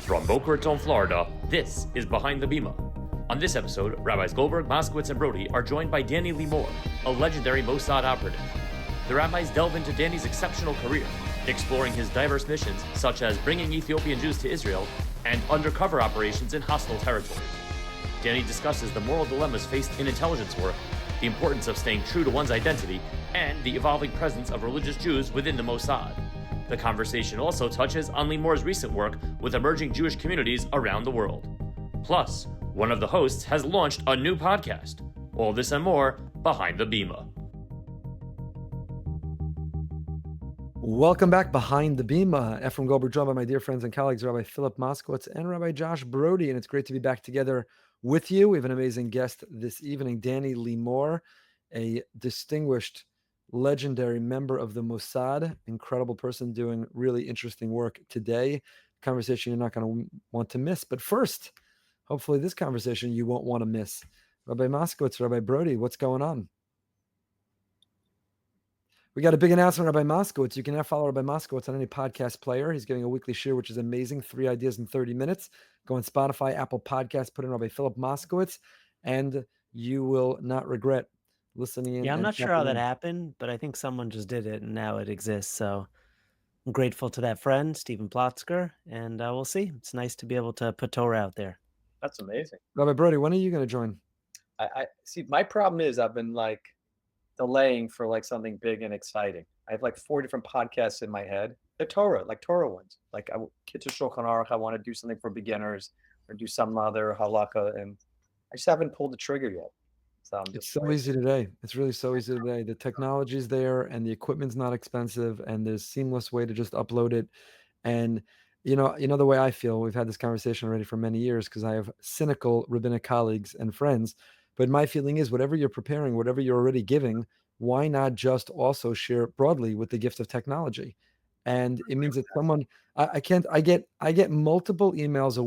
From Boca Raton, Florida, this is Behind the Bima. On this episode, Rabbis Goldberg, Moskowitz, and Broide are joined by Danny Limor, a legendary Mossad operative. The rabbis delve into Danny's exceptional career, exploring his diverse missions, such as bringing Ethiopian Jews to Israel and undercover operations in hostile territories. Danny discusses the moral dilemmas faced in intelligence work, the importance of staying true to one's identity, and the evolving presence of religious Jews within the Mossad. The conversation also touches on Limor's recent work with emerging Jewish communities around the world. Plus, one of the hosts has launched a new podcast. All this and more, Behind the Bima. Welcome back, Behind the Bima. Efrem Goldberg, joined by my dear friends and colleagues, Rabbi Philip Moskowitz and Rabbi Josh Broide, and it's great to be back together with you. We have an amazing guest this evening, Danny Limor, a distinguished, legendary member of the Mossad, incredible person doing really interesting work today. Conversation you're not going to want to miss. But first, hopefully this conversation you won't want to miss. Rabbi Moskowitz, Rabbi Broide, what's going on? We got a big announcement, Rabbi Moskowitz. You can now follow Rabbi Moskowitz on any podcast player. He's getting a weekly share, which is amazing. 3 ideas in 30 minutes. Go on Spotify, Apple Podcasts, put in Rabbi Philip Moskowitz, and you will not regret listening in. Yeah, I'm not sure how that happened, but I think someone just did it, and now it exists. So I'm grateful to that friend, Stephen Plotzker, and we'll see. It's nice to be able to put Torah out there. That's amazing. Rabbi Broide, when are you going to join? I see. My problem is I've been delaying for something big and exciting. I have 4 different podcasts in my head. They're Torah ones. Kitzur Shulchan Aruch. I want to do something for beginners or do some other halakha, and I just haven't pulled the trigger yet. So it's so easy today. It's really so easy today. The technology's there and the equipment's not expensive and there's seamless way to just upload it. And you know the way I feel, we've had this conversation already for many years because I have cynical rabbinic colleagues and friends. But my feeling is whatever you're preparing, whatever you're already giving, why not just also share broadly with the gift of technology? And it means that someone, I get multiple emails a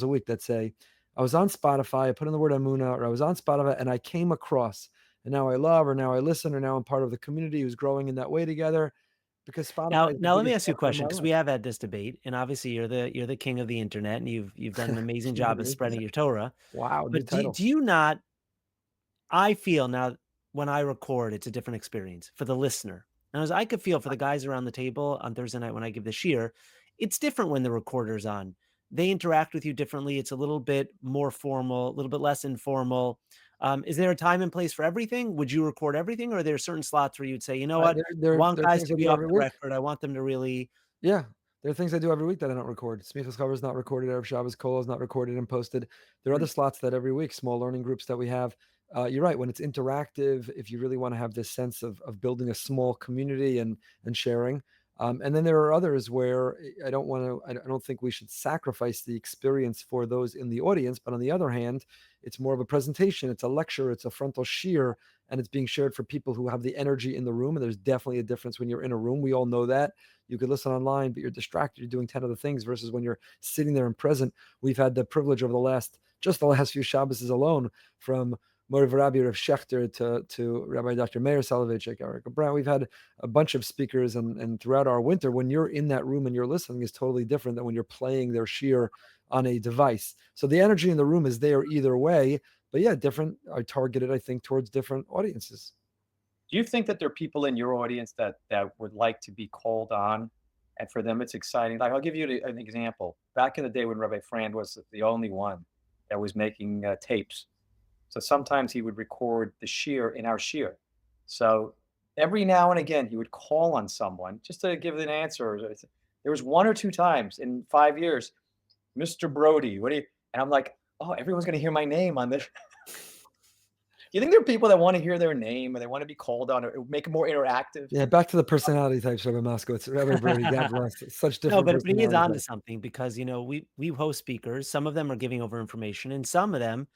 week that say, I was on Spotify, I put in the word Amuna, or I was on Spotify and I came across, and now I love, or now I listen, or now I'm part of the community who's growing in that way together. Because Spotify. Now let me ask you a question, because we have had this debate, and obviously you're the king of the internet, and you've done an amazing job of spreading your Torah. Wow! But do you not? I feel now when I record, it's a different experience for the listener. And as I could feel for the guys around the table on Thursday night when I give the shir, it's different when the recorder's on. They interact with you differently. It's a little bit more formal, a little bit less informal. Is there a time and place for everything? Would you record everything, or are there certain slots where you'd say, you know what, I want guys to be off the record. I want them to really. Yeah, there are things I do every week that I don't record. Smichas Chaver is not recorded. Erev Shabbos Kol is not recorded and posted. There are other slots that every week, small learning groups that we have. You're right. When it's interactive, if you really want to have this sense of building a small community and sharing. And then there are others where I don't think we should sacrifice the experience for those in the audience. But on the other hand, it's more of a presentation. It's a lecture. It's a frontal shir, and it's being shared for people who have the energy in the room. And there's definitely a difference when you're in a room. We all know that. You could listen online, but you're distracted. You're doing 10 other things versus when you're sitting there and present. We've had the privilege over the last few Shabbos alone, from Mori Rabbi Rav Shechter to Rabbi Dr. Meir Soloveitchik, Eric Brown. We've had a bunch of speakers, and throughout our winter, when you're in that room and you're listening, is totally different than when you're playing their shir on a device. So the energy in the room is there either way, but yeah, different are targeted, I think, towards different audiences. Do you think that there are people in your audience that would like to be called on, and for them it's exciting? I'll give you an example. Back in the day when Rabbi Frand was the only one that was making tapes. So sometimes he would record the shir in our shir. So every now and again, he would call on someone just to give an answer. There was 1 or 2 times in 5 years, Mr. Broide, what do you? And I'm like, oh, everyone's going to hear my name on this. You think there are people that want to hear their name and they want to be called on, or make it more interactive? Yeah, back to the personality types, Rabbi Moskowitz. Rabbi Broide, God bless. Such different. No, but he is on to something, because we host speakers. Some of them are giving over information, and some of them,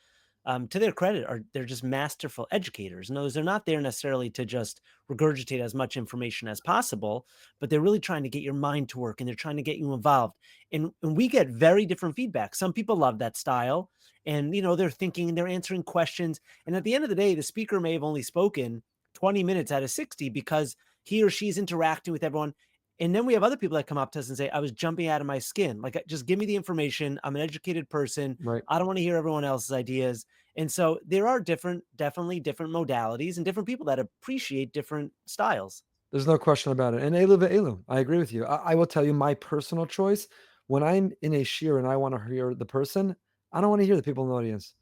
to their credit, they're just masterful educators. No, they're not there necessarily to just regurgitate as much information as possible, but they're really trying to get your mind to work, and they're trying to get you involved. And we get very different feedback. Some people love that style, and they're thinking, they're answering questions. And at the end of the day, the speaker may have only spoken 20 minutes out of 60 because he or she's interacting with everyone. And then we have other people that come up to us and say, I was jumping out of my skin. Like, just give me the information. I'm an educated person. Right. I don't want to hear everyone else's ideas. And so there are definitely different modalities and different people that appreciate different styles. There's no question about it. And Elu ve'elu, I agree with you. I will tell you my personal choice. When I'm in a shir and I want to hear the person, I don't want to hear the people in the audience.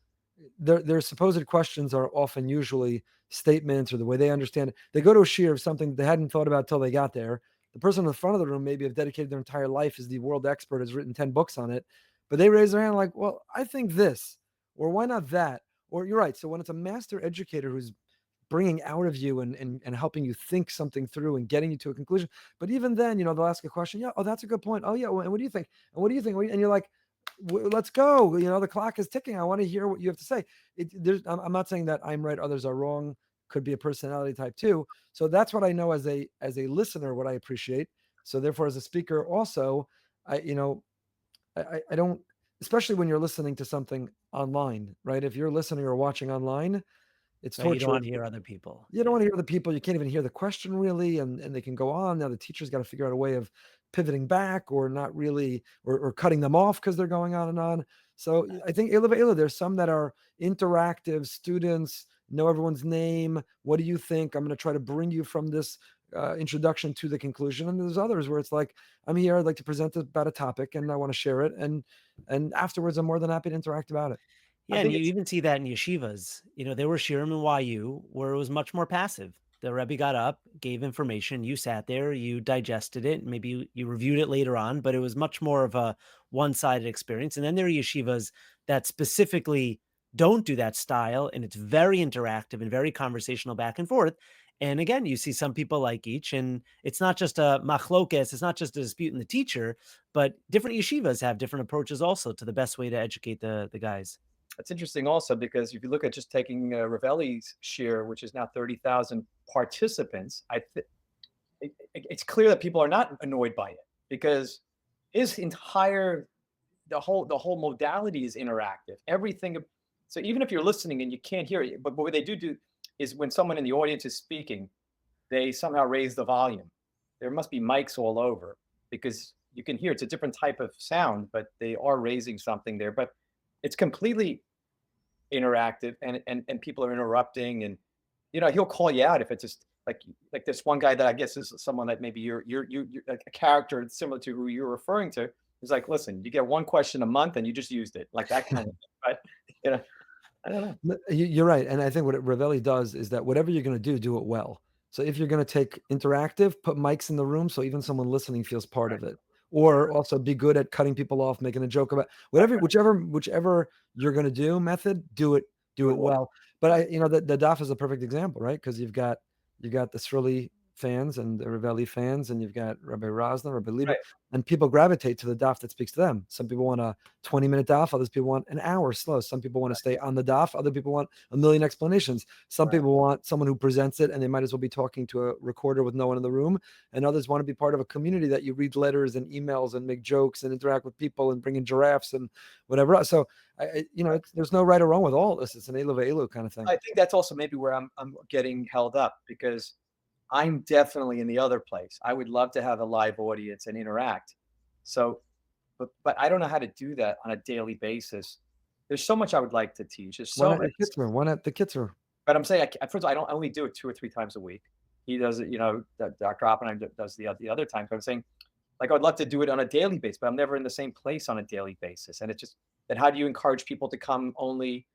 Their supposed questions are often usually statements or the way they understand it. They go to a shir of something they hadn't thought about till they got there. The person in the front of the room maybe have dedicated their entire life as the world expert, has written 10 books on it, but they raise their hand like, well, I think this, or why not that? Or you're right. So when it's a master educator who's bringing out of you and helping you think something through and getting you to a conclusion. But even then, they'll ask a question. Yeah. Oh, that's a good point. Oh yeah. Well, and what do you think? And what do you think? And you're like, let's go. The clock is ticking. I want to hear what you have to say. I'm not saying that I'm right, others are wrong. Could be a personality type too. So that's what I know as a listener, what I appreciate. So therefore, as a speaker, also, I don't, especially when you're listening to something online, right? If you're listening or watching online, it's Right, you don't torture. want to hear other people. You don't want to hear the people. You can't even hear the question really, and they can go on. Now the teacher's got to figure out a way of pivoting back or not really, or cutting them off because they're going on and on. So I think there's some that are interactive. Students know everyone's name. What do you think? I'm going to try to bring you from this introduction to the conclusion. And there's others where it's like, I'm here. I'd like to present about a topic and I want to share it. And afterwards, I'm more than happy to interact about it. Yeah, and you even see that in yeshivas. There were shirim in YU where it was much more passive. The Rebbe got up, gave information, you sat there, you digested it, maybe you reviewed it later on, but it was much more of a one-sided experience. And then there are yeshivas that specifically don't do that style, and it's very interactive and very conversational back and forth. And again, you see some people like each, and it's not just a machlokes, it's not just a dispute in the teacher, but different yeshivas have different approaches also to the best way to educate the guys. That's interesting also, because if you look at just taking Ravelli's share, which is now 30,000 participants, it's clear that people are not annoyed by it, because the whole modality is interactive. Everything. So even if you're listening and you can't hear it, but what they do is when someone in the audience is speaking, they somehow raise the volume. There must be mics all over, because you can hear it's a different type of sound, but they are raising something there. But it's completely interactive, and people are interrupting, and he'll call you out if it's just like this one guy that I guess is someone that maybe you're a character similar to who you're referring to. He's like, listen, you get one question a month and you just used it, like that kind of thing. But I don't know. You're right, and I think what Ravelli does is that whatever you're going to do it well. So if you're going to take interactive, put mics in the room so even someone listening feels part of it. Or also be good at cutting people off, making a joke about whichever you're going to do method, do it well. But the DAF is a perfect example, right? Because you've got the Srili fans and the Ravelli fans, and you've got Rabbi Rosner, Rabbi Lieber, and people gravitate to the DAF that speaks to them. Some people want a 20-minute DAF, others people want an hour slow. Some people want to stay on the DAF, other people want a million explanations. Some people want someone who presents it, and they might as well be talking to a recorder with no one in the room. And others want to be part of a community that you read letters and emails and make jokes and interact with people and bring in giraffes and whatever else. So there's no right or wrong with all this. It's an elu ve'elu kind of thing. I think that's also maybe where I'm getting held up, because I'm definitely in the other place. I would love to have a live audience and interact. So, but I don't know how to do that on a daily basis. There's so much I would like to teach. There's so much. One at the Kitzur. But I'm saying, first of all, I don't only do it 2 or 3 times a week. He does it, Dr. Oppenheim does the other times. But I'm saying, like, I'd love to do it on a daily basis, but I'm never in the same place on a daily basis. And it's just that, how do you encourage people to come only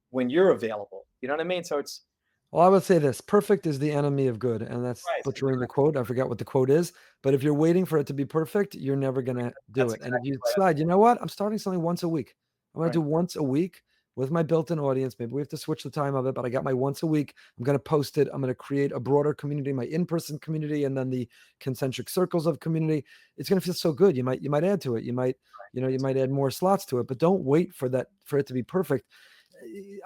when you're available? You know what I mean? So it's. Well, I would say this: perfect is the enemy of good, and that's butchering the quote. I forgot what the quote is, but if you're waiting for it to be perfect, you're never gonna do it. And if you decide, you know what, I'm starting something once a week. I'm gonna do once a week with my built-in audience. Maybe we have to switch the time of it, but I got my once a week. I'm gonna post it. I'm gonna create a broader community, my in-person community, and then the concentric circles of community. It's gonna feel so good. You might add to it. You might add more slots to it, but don't wait for it to be perfect.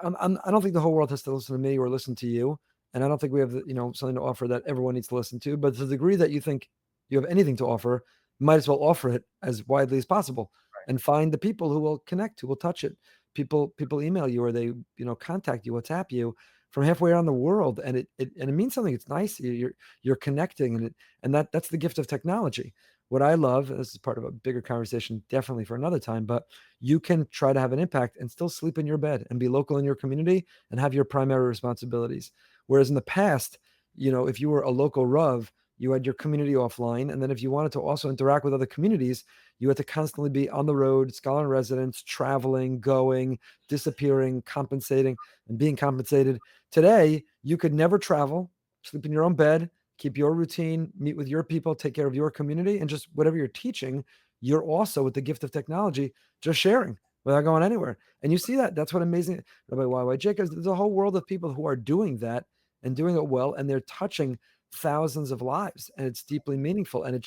I don't think the whole world has to listen to me or listen to you, and I don't think we have something to offer that everyone needs to listen to. But to the degree that you think you have anything to offer, you might as well offer it as widely as possible, and find the people who will connect, who will touch it. People email you, or they contact you, WhatsApp you. from halfway around the world, and it means something. It's nice. You're connecting, and that's the gift of technology. What I love, this is part of a bigger conversation, definitely for another time, but you can try to have an impact and still sleep in your bed and be local in your community and have your primary responsibilities. Whereas in the past, if you were a local Rav, you had your community offline. And then if you wanted to also interact with other communities, you had to constantly be on the road, scholar in residence, traveling, going, disappearing, compensating, and being compensated. Today, you could never travel, sleep in your own bed, keep your routine, meet with your people, take care of your community, and just whatever you're teaching, you're also, with the gift of technology, just sharing without going anywhere. And you see that. That's what amazing. Rabbi YY Jacobs, there's a whole world of people who are doing that and doing it well, and they're touching thousands of lives, and it's deeply meaningful, and it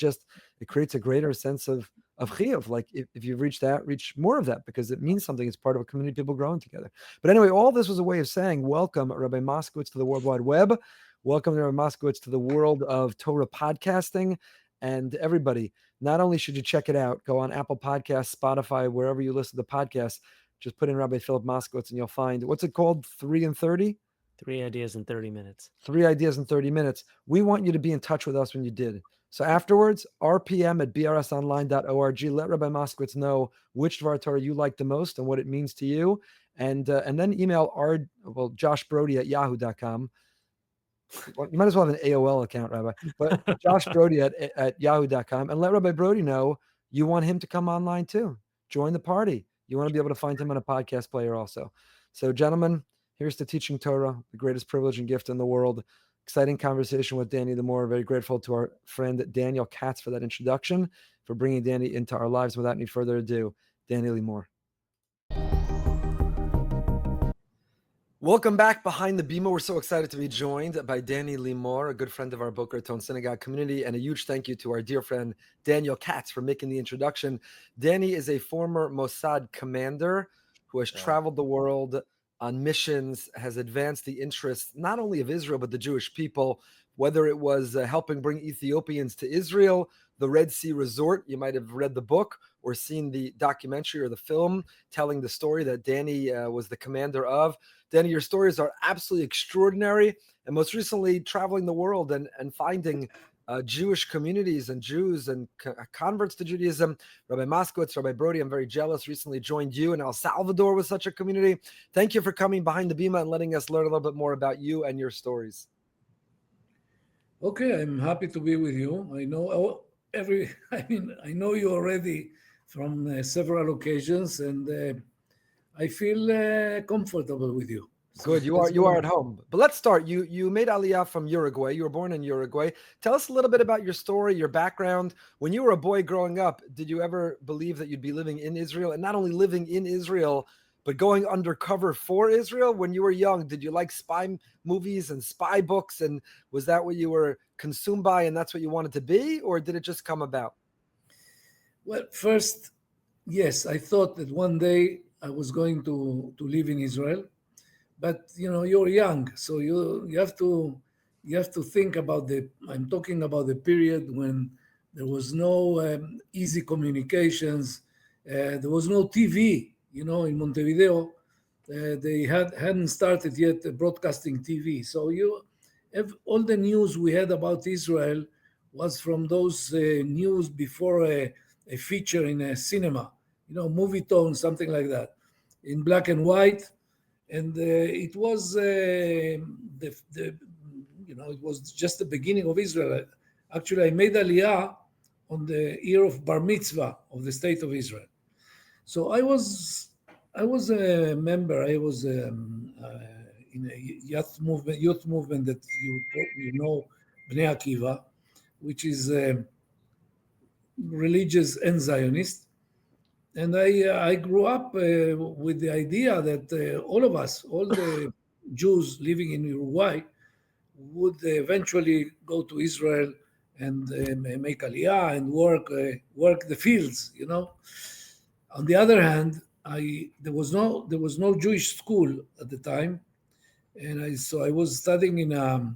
creates a greater sense of chiyuv. Like if you've reached more of that, because it means something. It's part of a community of people growing together. But anyway, all this was a way of saying welcome, Rabbi Moskowitz, to the World Wide Web. Welcome, Rabbi Moskowitz, to the world of Torah podcasting. And everybody, not only should you check it out, go on Apple Podcasts, Spotify, wherever you listen to podcasts, just put in Rabbi Philip Moskowitz and you'll find, what's it called? 3 in 30? 3 ideas in 30 minutes. 3 ideas in 30 minutes. We want you to be in touch with us when you did. So afterwards, rpm@brsonline.org. Let Rabbi Moskowitz know which Dvar Torah you like the most and what it means to you. And then email Josh Broide at yahoo.com. Well, you might as well have an AOL account, Rabbi. But Josh Broide at yahoo.com. And let Rabbi Broide know you want him to come online too. Join the party. You want to be able to find him on a podcast player also. So, gentlemen, here's to teaching Torah, the greatest privilege and gift in the world. Exciting conversation with Danny Limor. Very grateful to our friend Daniel Katz for that introduction, for bringing Danny into our lives. Without any further ado, Danny Limor. Welcome back Behind the Bima. We're so excited to be joined by Danny Limor, a good friend of our Boca Raton Synagogue community, and a huge thank you to our dear friend Daniel Katz for making the introduction. Danny is a former Mossad commander who has traveled the world on missions, has advanced the interests not only of Israel, but the Jewish people, whether it was helping bring Ethiopians to Israel, the Red Sea Resort. You might have read the book or seen the documentary or the film telling the story that Danny was the commander of. Danny, your stories are absolutely extraordinary. And most recently, traveling the world and finding Jewish communities and Jews and converts to Judaism. Rabbi Moskowitz, Rabbi Broide, I'm very jealous, recently joined you in El Salvador with such a community. Thank you for coming Behind the Bima and letting us learn a little bit more about you and your stories. Okay, I'm happy to be with you. I know I know you already from several occasions, and I feel comfortable with you. So good, you are at home. But let's start. You made Aliyah from Uruguay. You were born in Uruguay. Tell us a little bit about your story, your background. When you were a boy growing up, did you ever believe that you'd be living in Israel, and not only living in Israel, but going undercover for Israel? When you were young, did you like spy movies and spy books? And was that what you were consumed by and that's what you wanted to be? Or did it just come about? Well, first, yes, I thought that one day I was going to live in Israel. But, you're young, so you have to think about I'm talking about the period when there was no easy communications. There was no TV. In Montevideo, they hadn't started yet broadcasting TV. So all the news we had about Israel was from those news before a feature in a cinema, movie tone, something like that, in black and white. And it was it was just the beginning of Israel. Actually, I made Aliyah on the year of Bar Mitzvah of the State of Israel. So I was a member. I was in a youth movement that you know, Bnei Akiva, which is religious and Zionist. And I grew up with the idea that all of us, all the Jews living in Uruguay, would eventually go to Israel and make Aliyah and work the fields. On the other hand, there was no Jewish school at the time, and so I was studying in a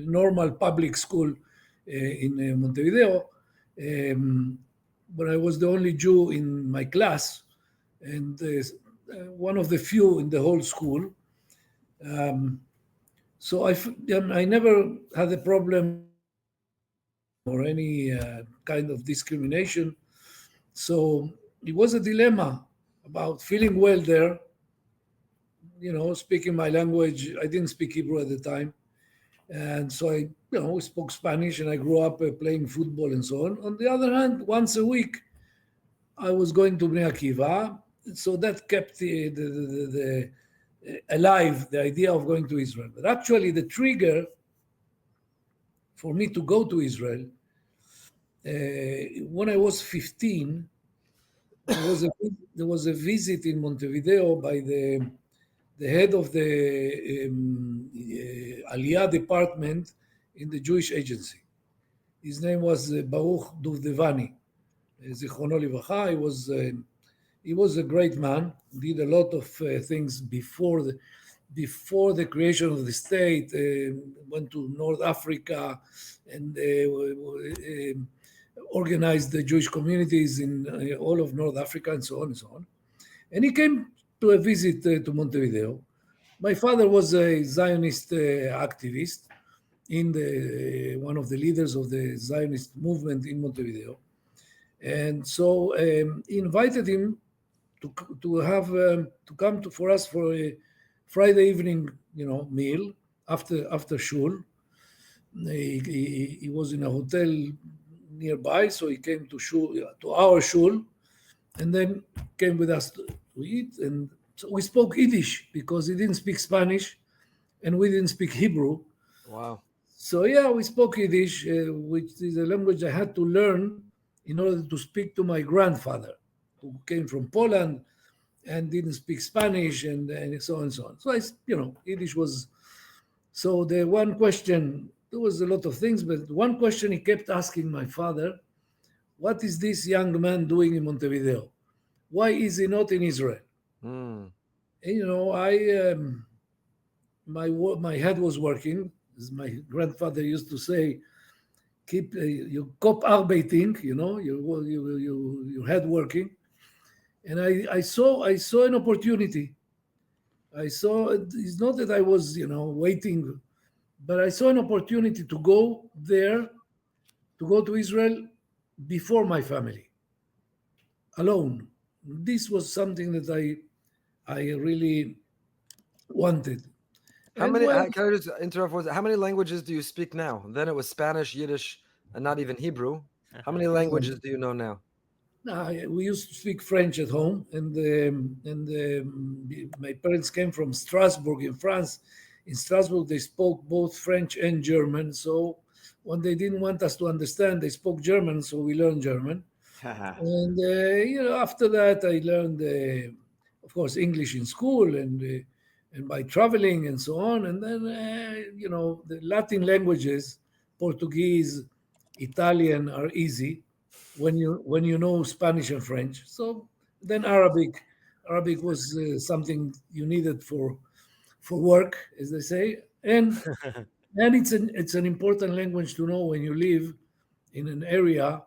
normal public school in Montevideo. But I was the only Jew in my class, and one of the few in the whole school. So I never had a problem or any kind of discrimination. So it was a dilemma about feeling well there, speaking my language. I didn't speak Hebrew at the time. And so I spoke Spanish, and I grew up playing football and so on. On the other hand, once a week, I was going to Bnei Akiva. So that kept the alive, the idea of going to Israel. But actually, the trigger for me to go to Israel, when I was 15, there was a visit in Montevideo by the head of the Aliyah department in the Jewish agency. His name was Baruch Duvdevani, Zichrono Livracha. He was a great man. Did a lot of things before the creation of the state. Went to North Africa and organized the Jewish communities in all of North Africa and so on and so on. And he came to a visit to Montevideo. My father was a Zionist activist, in one of the leaders of the Zionist movement in Montevideo, and so he invited him to come for us for a Friday evening, meal after shul. He was in a hotel nearby, so he came to our shul, and then came with us to eat. And so we spoke Yiddish because he didn't speak Spanish, and we didn't speak Hebrew. Wow. So yeah, we spoke Yiddish, which is a language I had to learn in order to speak to my grandfather, who came from Poland and didn't speak Spanish, and so on and so on. So Yiddish was. So the one question, there was a lot of things, but one question he kept asking my father: what is this young man doing in Montevideo? Why is he not in Israel? Mm. And my head was working, as my grandfather used to say. Keep your Kop arbeiting, your head working. And I saw an opportunity. It's not that I was waiting, but I saw an opportunity to go there, to go to Israel before my family, alone. This was something that I really wanted. How And many? well, Can I just interrupt? How many languages do you speak now? Then it was Spanish, Yiddish, and not even Hebrew. How many languages do you know now? we used to speak French at home, and my parents came from Strasbourg in France. In Strasbourg, they spoke both French and German. So when they didn't want us to understand, they spoke German, so we learned German. And after that, I learned, of course, English in school and by traveling and so on. And then the Latin languages, Portuguese, Italian, are easy when you know Spanish and French. So then Arabic was something you needed for work, as they say, and it's an important language to know when you live in an area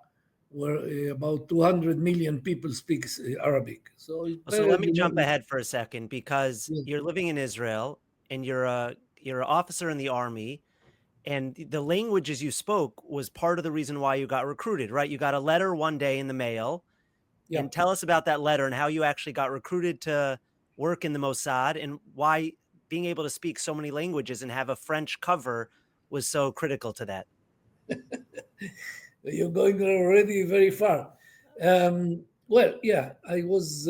where about 200 million people speak Arabic. So it's So better let me you jump know. ahead for a second, because Yeah. you're living in Israel and you're an officer in the army, and the languages you spoke was part of the reason why you got recruited, right? You got a letter one day in the mail. Yeah. And tell us about that letter and how you actually got recruited to work in the Mossad, and why being able to speak so many languages and have a French cover was so critical to that. You're going already very far. Well, yeah, I was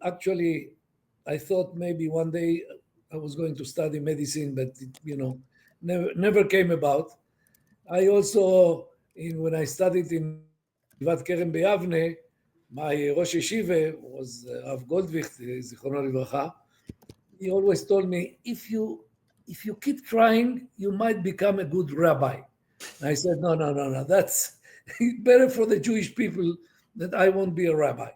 actually, I thought maybe one day I was going to study medicine, but never came about. I also, when I studied in Yeshivat Kerem Beyavne, my Rosh Yeshiva was Rav Goldwicht, Zichrono Livracha. He always told me, if you keep trying, you might become a good rabbi. And I said, no. That's better for the Jewish people that I won't be a rabbi.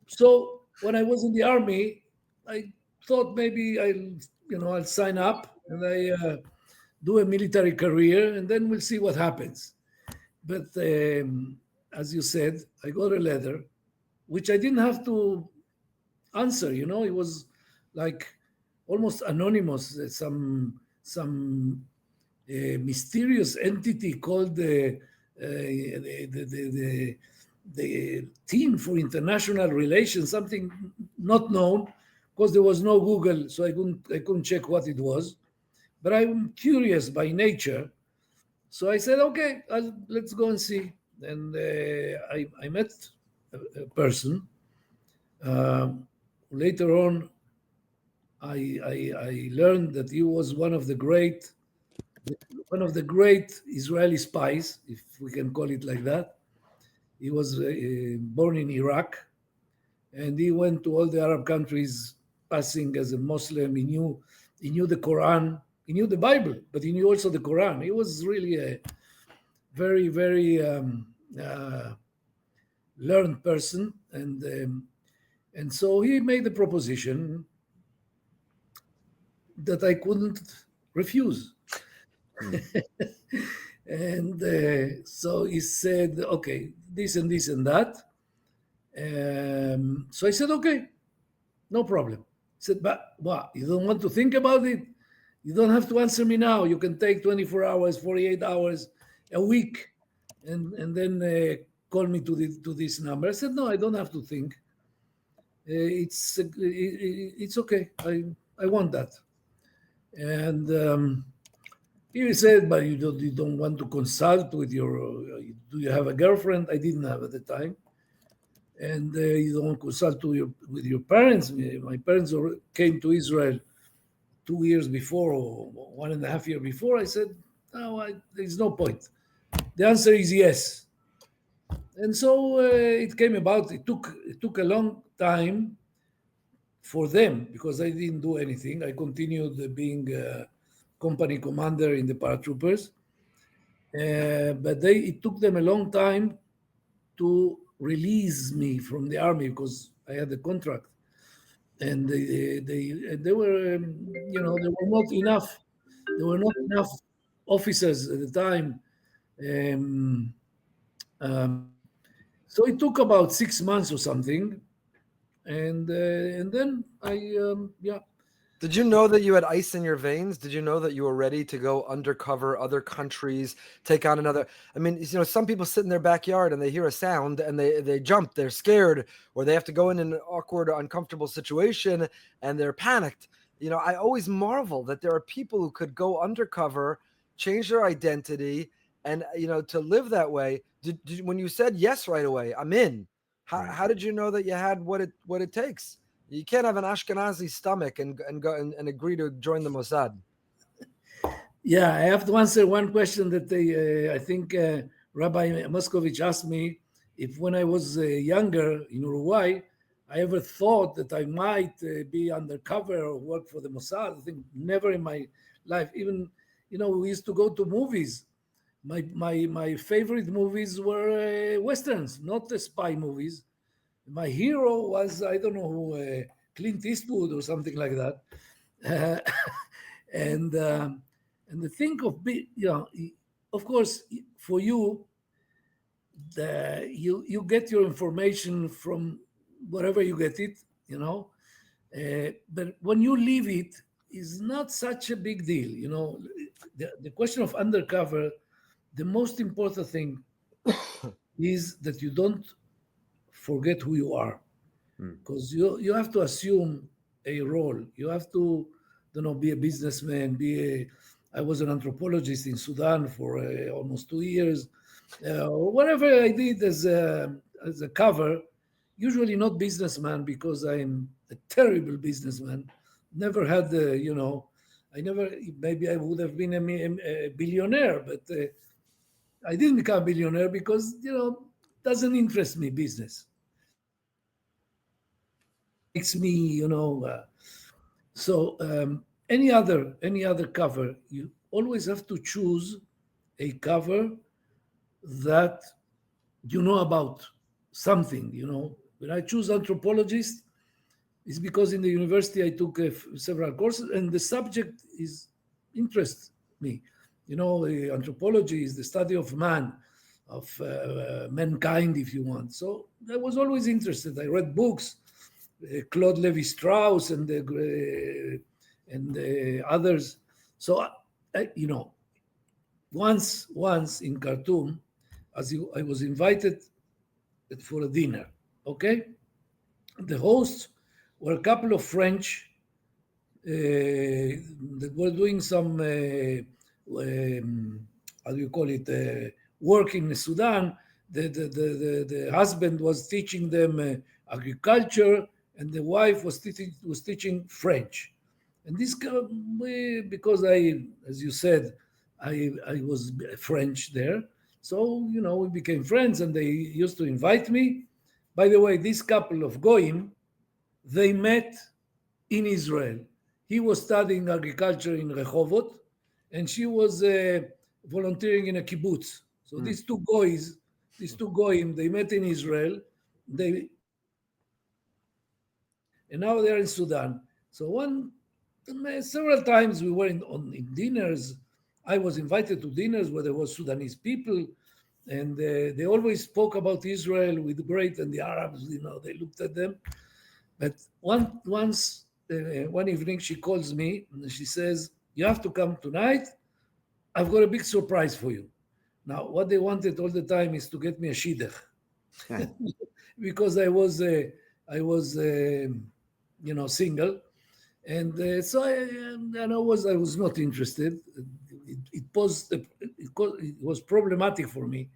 So when I was in the army, I thought maybe I'll sign up and I do a military career, and then we'll see what happens. But as you said, I got a letter, which I didn't have to answer. It was like almost anonymous, some mysterious entity called the team for international relations, something not known, because there was no Google, so I couldn't check what it was. But I'm curious by nature, so I said, okay, let's go and see. And I met a person. Later on, I learned that he was one of the great Israeli spies, if we can call it like that. He was born in Iraq, and he went to all the Arab countries, passing as a Muslim. He knew the Quran, he knew the Bible, but he knew also the Quran. He was really a very, very learned person, and so he made the proposition that I couldn't refuse. And so he said, okay, this and this and that. So I said, okay, no problem. He said, but what, you don't want to think about it? You don't have to answer me now. You can take 24 hours, 48 hours, a week, and then call me to this number. I said, no, I don't have to think. It's okay. I want that. And he said, but you don't want to consult with do you have a girlfriend? I didn't have at the time. And you don't consult with your parents. My parents came to Israel 2 years before, or 1.5 years before. I said, no, there's no point. The answer is yes. And so it came about. It took a long time for them, because I didn't do anything. I continued being company commander in the paratroopers. But it took them a long time to release me from the army, because I had a contract. And they were, there were not enough officers at the time. So it took about 6 months or something. And then yeah. Did you know that you had ice in your veins? Did you know that you were ready to go undercover other countries, take on another? I mean, some people sit in their backyard and they hear a sound and they jump, they're scared, or they have to go in an awkward, uncomfortable situation and they're panicked. I always marvel that there are people who could go undercover, change their identity, and to live that way. When you said yes right away, I'm in. How did you know that you had what it takes? You can't have an Ashkenazi stomach and go and agree to join the Mossad. Yeah, I have to answer one question that I think Rabbi Moskowitz asked me, if when I was younger in Uruguay, I ever thought that I might be undercover or work for the Mossad. I think never in my life. Even, we used to go to movies. My favorite movies were Westerns, not the spy movies. My hero was, I don't know who, Clint Eastwood or something like that. And the thing of, of course, for you, you get your information from wherever you get it, but when you leave it, is not such a big deal. The question of undercover, the most important thing is that you don't forget who you are, because you have to assume a role. You have to, be a businessman. I was an anthropologist in Sudan for almost 2 years. Whatever I did as a cover, usually not businessman, because I'm a terrible businessman. Never had the, maybe I would have been a billionaire, but I didn't become a billionaire because, doesn't interest me, business. Makes me, so any other cover, you always have to choose a cover that you know about something. When I choose anthropologist, it's because in the university I took several courses and the subject interests me. Anthropology is the study of man, of mankind, if you want. So I was always interested. I read books, Claude Levi-Strauss and and others. So, once in Khartoum, I was invited for a dinner. Okay, the hosts were a couple of French that were doing some how do you call it, work in Sudan. The husband was teaching them agriculture, and the wife was teaching French. And this because as you said, I was French there, so we became friends, and they used to invite me. By the way, this couple of goyim, they met in Israel. He was studying agriculture in Rehovot, and she was volunteering in a kibbutz. So these two goyim, they met in Israel. And now they're in Sudan. So several times we were in dinners. I was invited to dinners where there was Sudanese people, and they always spoke about Israel with great, and the Arabs, they looked at them. But one evening she calls me and she says, "You have to come tonight. I've got a big surprise for you." Now, what they wanted all the time is to get me a shidduch, because I was single, and so I was not interested. It was problematic for me.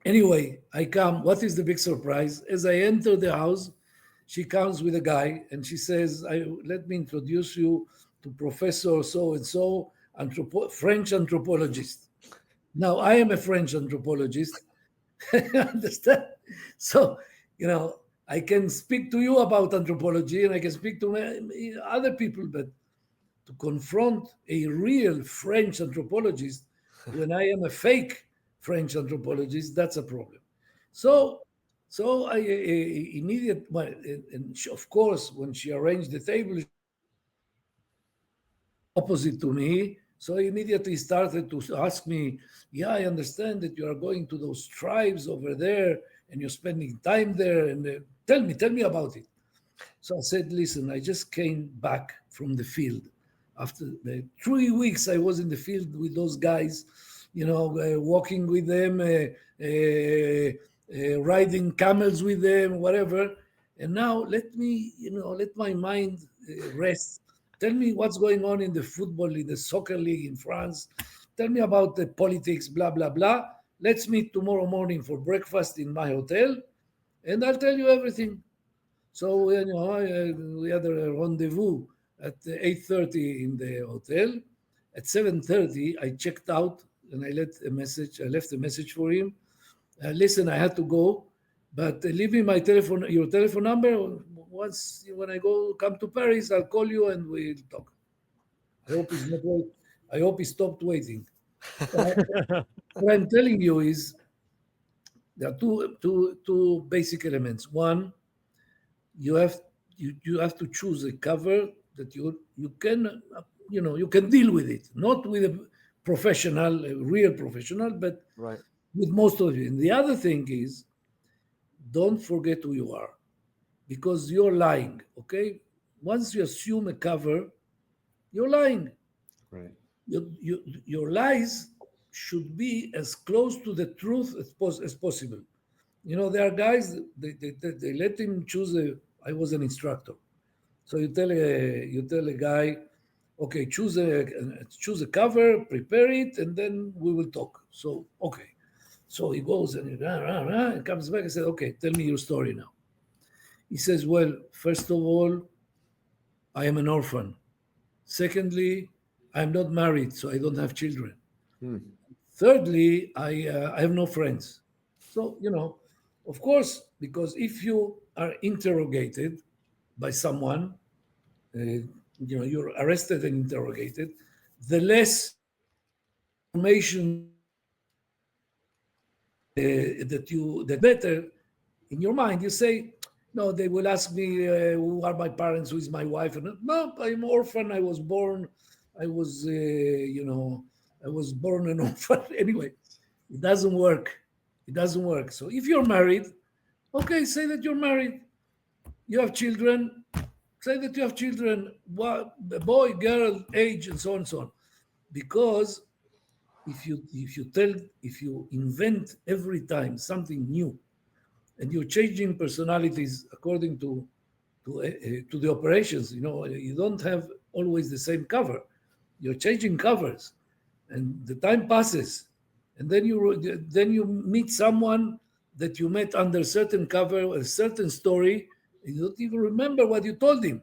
Anyway, I come. What is the big surprise? As I enter the house, she comes with a guy, and she says, "Let me introduce you to Professor so-and-so, French anthropologist." Now, I am a French anthropologist. Understand? So, I can speak to you about anthropology, and I can speak to other people, but to confront a real French anthropologist when I am a fake French anthropologist, that's a problem. So I immediately, and of course, when she arranged the table opposite to me, so I immediately started to ask me, "Yeah, I understand that you are going to those tribes over there, and you're spending time there, and tell me about it." So I said, "Listen, I just came back from the field. After the 3 weeks, I was in the field with those guys, walking with them, riding camels with them, whatever. And now let my mind rest. Tell me what's going on in the football, in the soccer league in France. Tell me about the politics, blah, blah, blah. Let's meet tomorrow morning for breakfast in my hotel, and I'll tell you everything." So we had a rendezvous at 8:30 in the hotel. At 7:30, I checked out, and I left a message for him. "Listen, I had to go, but leave me your telephone number. When I come to Paris, I'll call you and we'll talk." I hope he's not waiting. I hope he stopped waiting. What I'm telling you is there are two basic elements. One, you have to choose a cover that you can deal with it, not with a professional, a real professional, but Right. with most of you. And the other thing is, don't forget who you are, because you're lying. Okay, once you assume a cover, you're lying. Right. Your lies should be as close to the truth as possible. There are guys, they let him choose I was an instructor. So you tell a guy, "Okay, choose a cover, prepare it, and then we will talk." So, okay. So he goes and comes back and says, "Okay, tell me your story now." He says, "Well, first of all, I am an orphan. Secondly, I'm not married, so I don't have children. Thirdly, I have no friends." So, of course, because if you are interrogated by someone, you're arrested and interrogated, the less information that better in your mind. You say, "No, they will ask me who are my parents, who is my wife." And no, I'm orphan. I was born an orphan. Anyway, it doesn't work. So if you're married, okay, say that you're married. You have children, Say that you have children, boy, girl, age, and so on and so on. Because if you invent every time something new, and you're changing personalities according to the operations, you don't have always the same cover. You're changing covers, and the time passes, and then you meet someone that you met under certain cover, a certain story, and you don't even remember what you told him.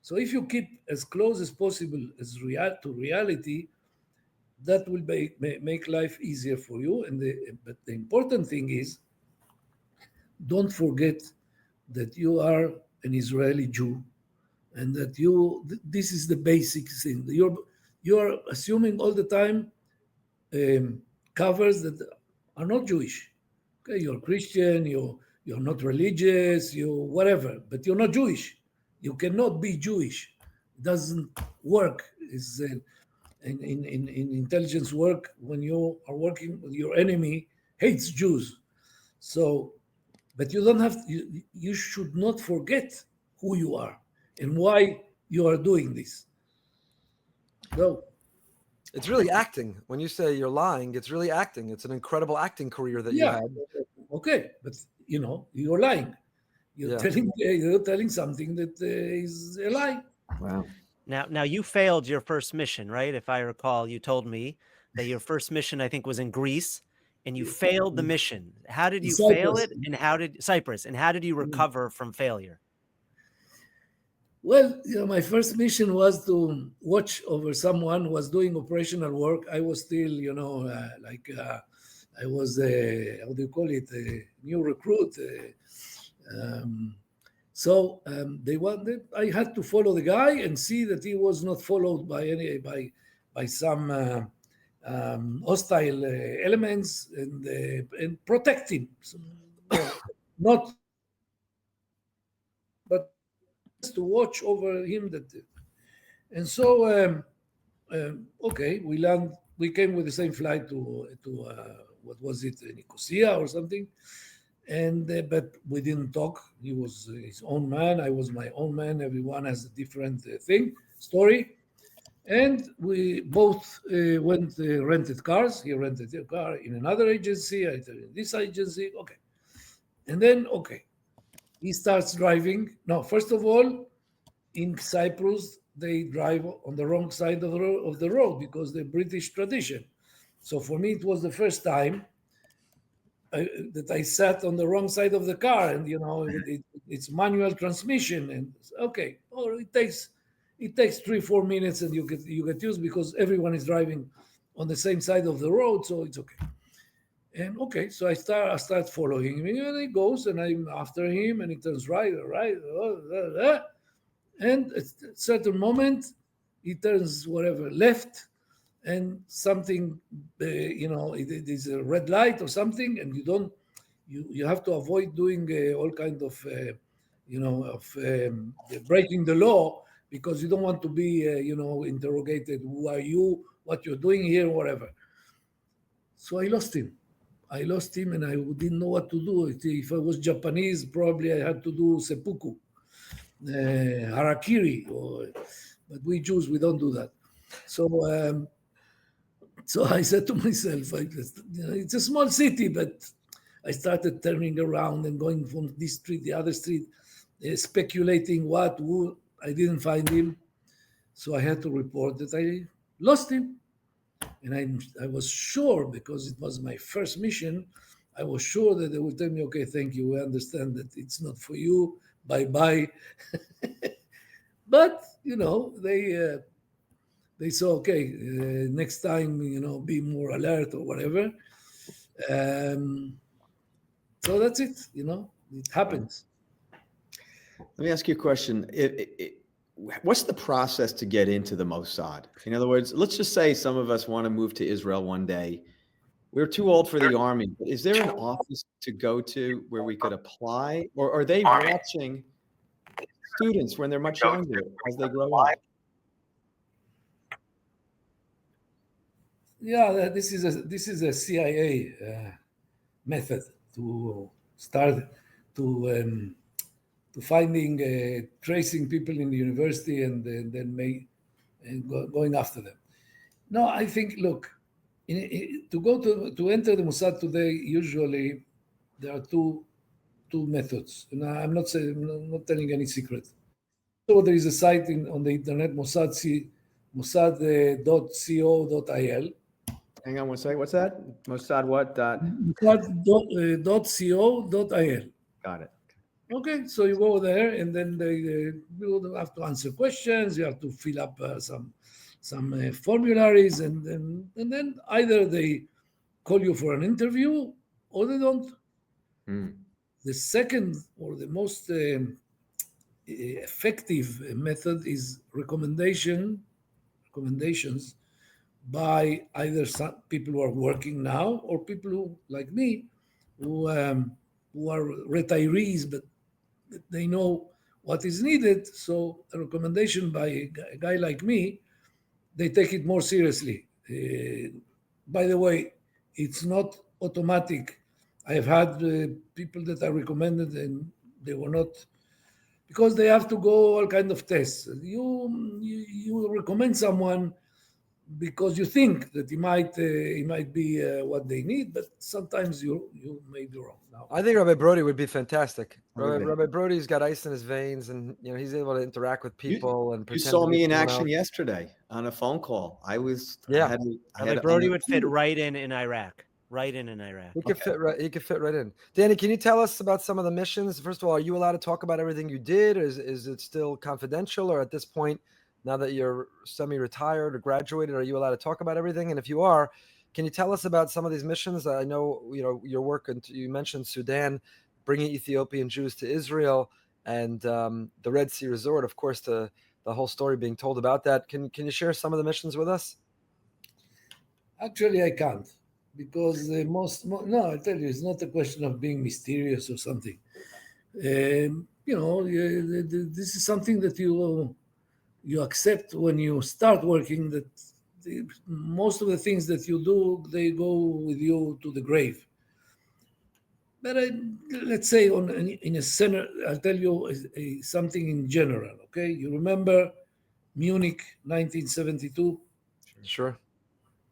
So if you keep as close as possible to reality, that will make life easier for you. But the important thing is, don't forget that you are an Israeli Jew, and that this is the basic thing. You're assuming all the time covers that are not Jewish. Okay, you're Christian, you're not religious, you whatever, but you're not Jewish. You cannot be Jewish. It doesn't work. It's in intelligence work, when you are working with your enemy hates Jews. So, but you don't have. You should not forget who you are and why you are doing this. So It's really acting. When you say you're lying, it's really acting. It's an incredible acting career that you yeah, had. okay, but you're lying. You're Yeah. telling something that is a lie. Wow. Now you failed your first mission, right? If I recall, you told me that your first mission, I think, was in Greece, and you failed the mission. How did you fail Cyprus. it? And how did you recover from failure? Well, my first mission was to watch over someone who was doing operational work. I was still, I was how do you call it, a new recruit. So they wanted. I had to follow the guy and see that he was not followed by some hostile elements, and protect him. So, not, but to watch over him. And so okay, we land. We came with the same flight to what was it, Nicosia or something. And but we didn't talk. He was his own man. I was my own man. Everyone has a different story. And we both went rented cars. He rented a car in another agency. I in this agency. Okay, and then he starts driving. No, first of all, in Cyprus they drive on the wrong side of the road because the British tradition. So for me, it was the first time that I sat on the wrong side of the car, and it's manual transmission, and it takes 3-4 minutes, and you get used, because everyone is driving on the same side of the road, so it's okay. And so I start following him, and he goes, and I'm after him, and he turns right, and at a certain moment he turns left, and something, it is a red light or something, and you have to avoid doing all kind of, breaking the law, because you don't want to be, interrogated. Who are you? What you're doing here? Whatever. So I lost him, and I didn't know what to do. If I was Japanese, probably I had to do seppuku, harakiri, but we Jews, we don't do that. So I said to myself, it's a small city, but I started turning around and going from this street, the other street, speculating who. I didn't find him. So I had to report that I lost him. And I was sure, because it was my first mission, I was sure that they would tell me, okay, thank you, we understand that it's not for you, bye-bye. But, they say, okay, next time, be more alert or whatever. So that's it, it happens. Let me ask you a question. What's the process to get into the Mossad? In other words, let's just say some of us want to move to Israel one day. We're too old for the army, but is there an office to go to where we could apply? Or are they watching students when they're much younger as they grow up? Yeah, this is a CIA method to start to finding tracing people in the university and then going after them. No, I think, look, to enter the Mossad today, usually there are two methods, and I'm not telling any secret. So there is a site on the internet, mossad.co.il. Hang on one second. What's that? Mossad what? Mossad.co.il. Got it. Okay, so you go there, and then you have to answer questions. You have to fill up some formularies, and then either they call you for an interview or they don't. The second or the most effective method is recommendations by either some people who are working now or people who, like me, who are retirees, but they know what is needed. So a recommendation by a guy like me, they take it more seriously. By the way, it's not automatic. I've had people that I recommended and they were not, because they have to go all kind of tests. You recommend someone because you think that he might be what they need, but sometimes you may be wrong. Now, I think Rabbi Broide would be fantastic. Okay. Rabbi Broide's got ice in his veins, and he's able to interact with people and You pretend saw to be me in someone action else. yesterday on a phone call. I was. Yeah. I had Rabbi Broide would fit right in Iraq. Right in Iraq. He could fit right. He could fit right in. Danny, can you tell us about some of the missions? First of all, are you allowed to talk about everything you did? Is it still confidential, or at this point, now that you're semi-retired or graduated, are you allowed to talk about everything? And if you are, can you tell us about some of these missions? I know your work, and you mentioned Sudan, bringing Ethiopian Jews to Israel, and the Red Sea Resort. Of course, the whole story being told about that. Can you share some of the missions with us? actually, I can't, because I tell you, it's not a question of being mysterious or something. This is something that you accept when you start working, that most of the things that you do, they go with you to the grave. But let's say in a center, I'll tell you something in general, okay? You remember Munich 1972? Sure.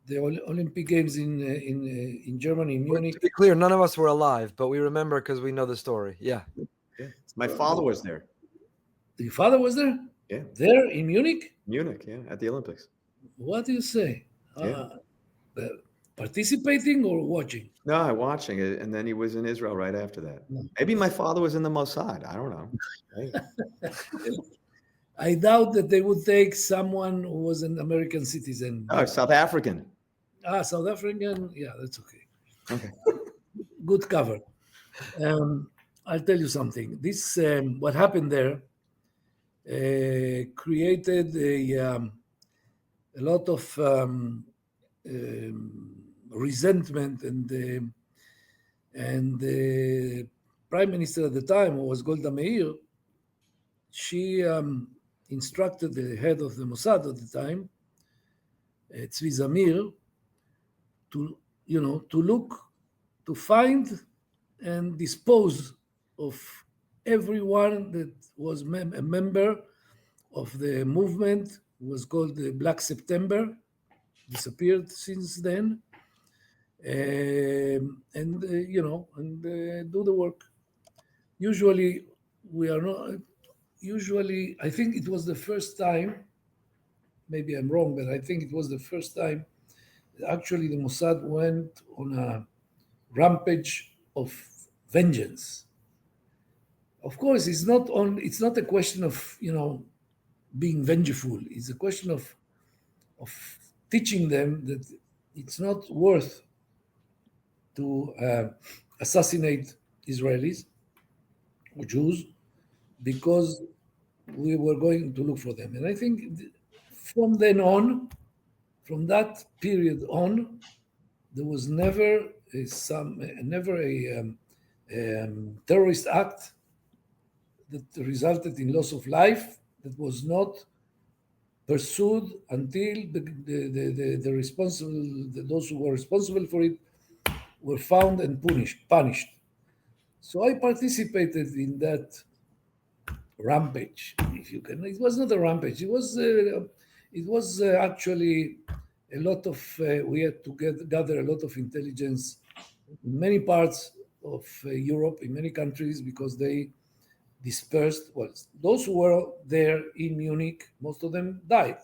The Olympic Games in Germany, in Munich. To be clear, none of us were alive, but we remember because we know the story. Yeah. My father was there. Your father was there? Yeah. There in Munich? Munich, yeah, at the Olympics. What do you say? Yeah. Participating or watching? No, watching it, and then he was in Israel right after that. Maybe my father was in the Mossad. I don't know. Hey. I doubt that they would take someone who was an American citizen. Oh, South African. South African? Yeah, that's okay. Okay. Good cover. I'll tell you something. This, what happened there, created a lot of resentment, and the prime minister at the time, who was Golda Meir, she instructed the head of the Mossad at the time, Tzvi Zamir, to look, to find and dispose of everyone that was a member of the movement, was called the Black September, disappeared since then, and do the work. Usually, we are not. Usually, I think it was the first time. Maybe I'm wrong, but I think it was the first time. Actually, the Mossad went on a rampage of vengeance. Of course, it's not a question of being vengeful. It's a question of teaching them that it's not worth to assassinate Israelis or Jews, because we were going to look for them. And I think from then on, from that period on, there was never a terrorist act that resulted in loss of life that was not pursued until the responsible, those who were responsible for it, were found and punished. So I participated in that rampage, if you can. It was not a rampage. It was actually a lot of. We had to gather a lot of intelligence in many parts of Europe, in many countries, because they dispersed. Well, those who were there in Munich, most of them died.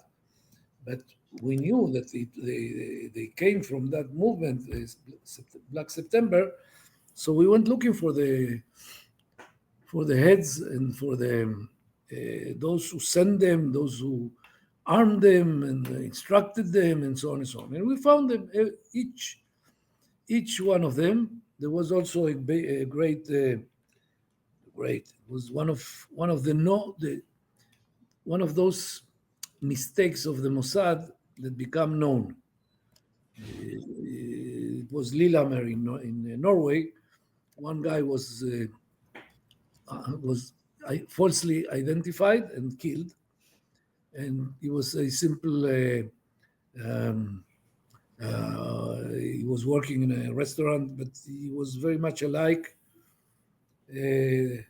But we knew that they came from that movement, Black September. So we went looking for the heads and for the those who sent them, those who armed them and instructed them, and so on and so on. And we found them, each one of them. There was also a great. It was one of those mistakes of the Mossad that become known. It was Lillehammer in Norway. One guy was falsely identified and killed, and he was a simple. He was working in a restaurant, but he was very much alike a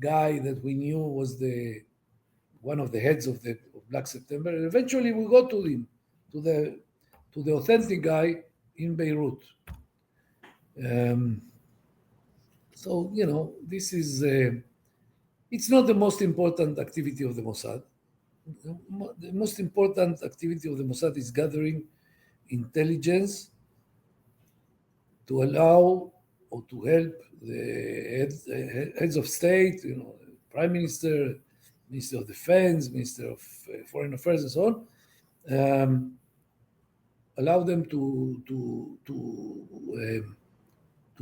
guy that we knew was one of the heads of Black September. And eventually, we got to him, to the authentic guy in Beirut. So this is. It's not the most important activity of the Mossad. The most important activity of the Mossad is gathering intelligence to allow or to help the heads of state, Prime Minister, Minister of Defense, Minister of Foreign Affairs, and so on, allow them to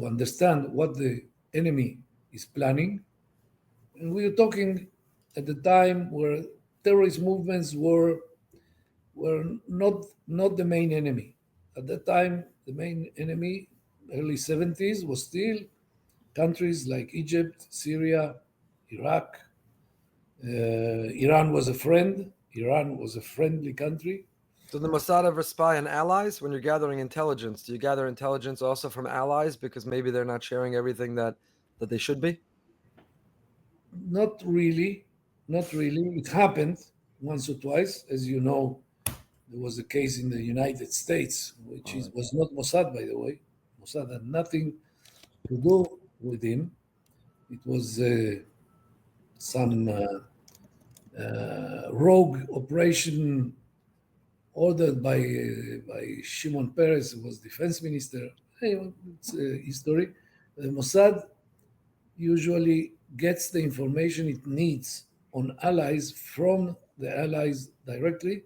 understand what the enemy is planning. And we were talking at the time where terrorist movements were not the main enemy. At that time, the main enemy, early 70s, was still countries like Egypt, Syria, Iraq. Iran was a friend. Iran was a friendly country. So the Mossad ever spy on allies? When you're gathering intelligence, do you gather intelligence also from allies because maybe they're not sharing everything that they should be? Not really. It happened once or twice. As you know, there was a case in the United States, which was not Mossad, by the way. Mossad had nothing to do with him. It was some rogue operation ordered by Shimon Peres, who was defense minister. Anyway, it's a history. The Mossad usually gets the information it needs on allies from the allies directly.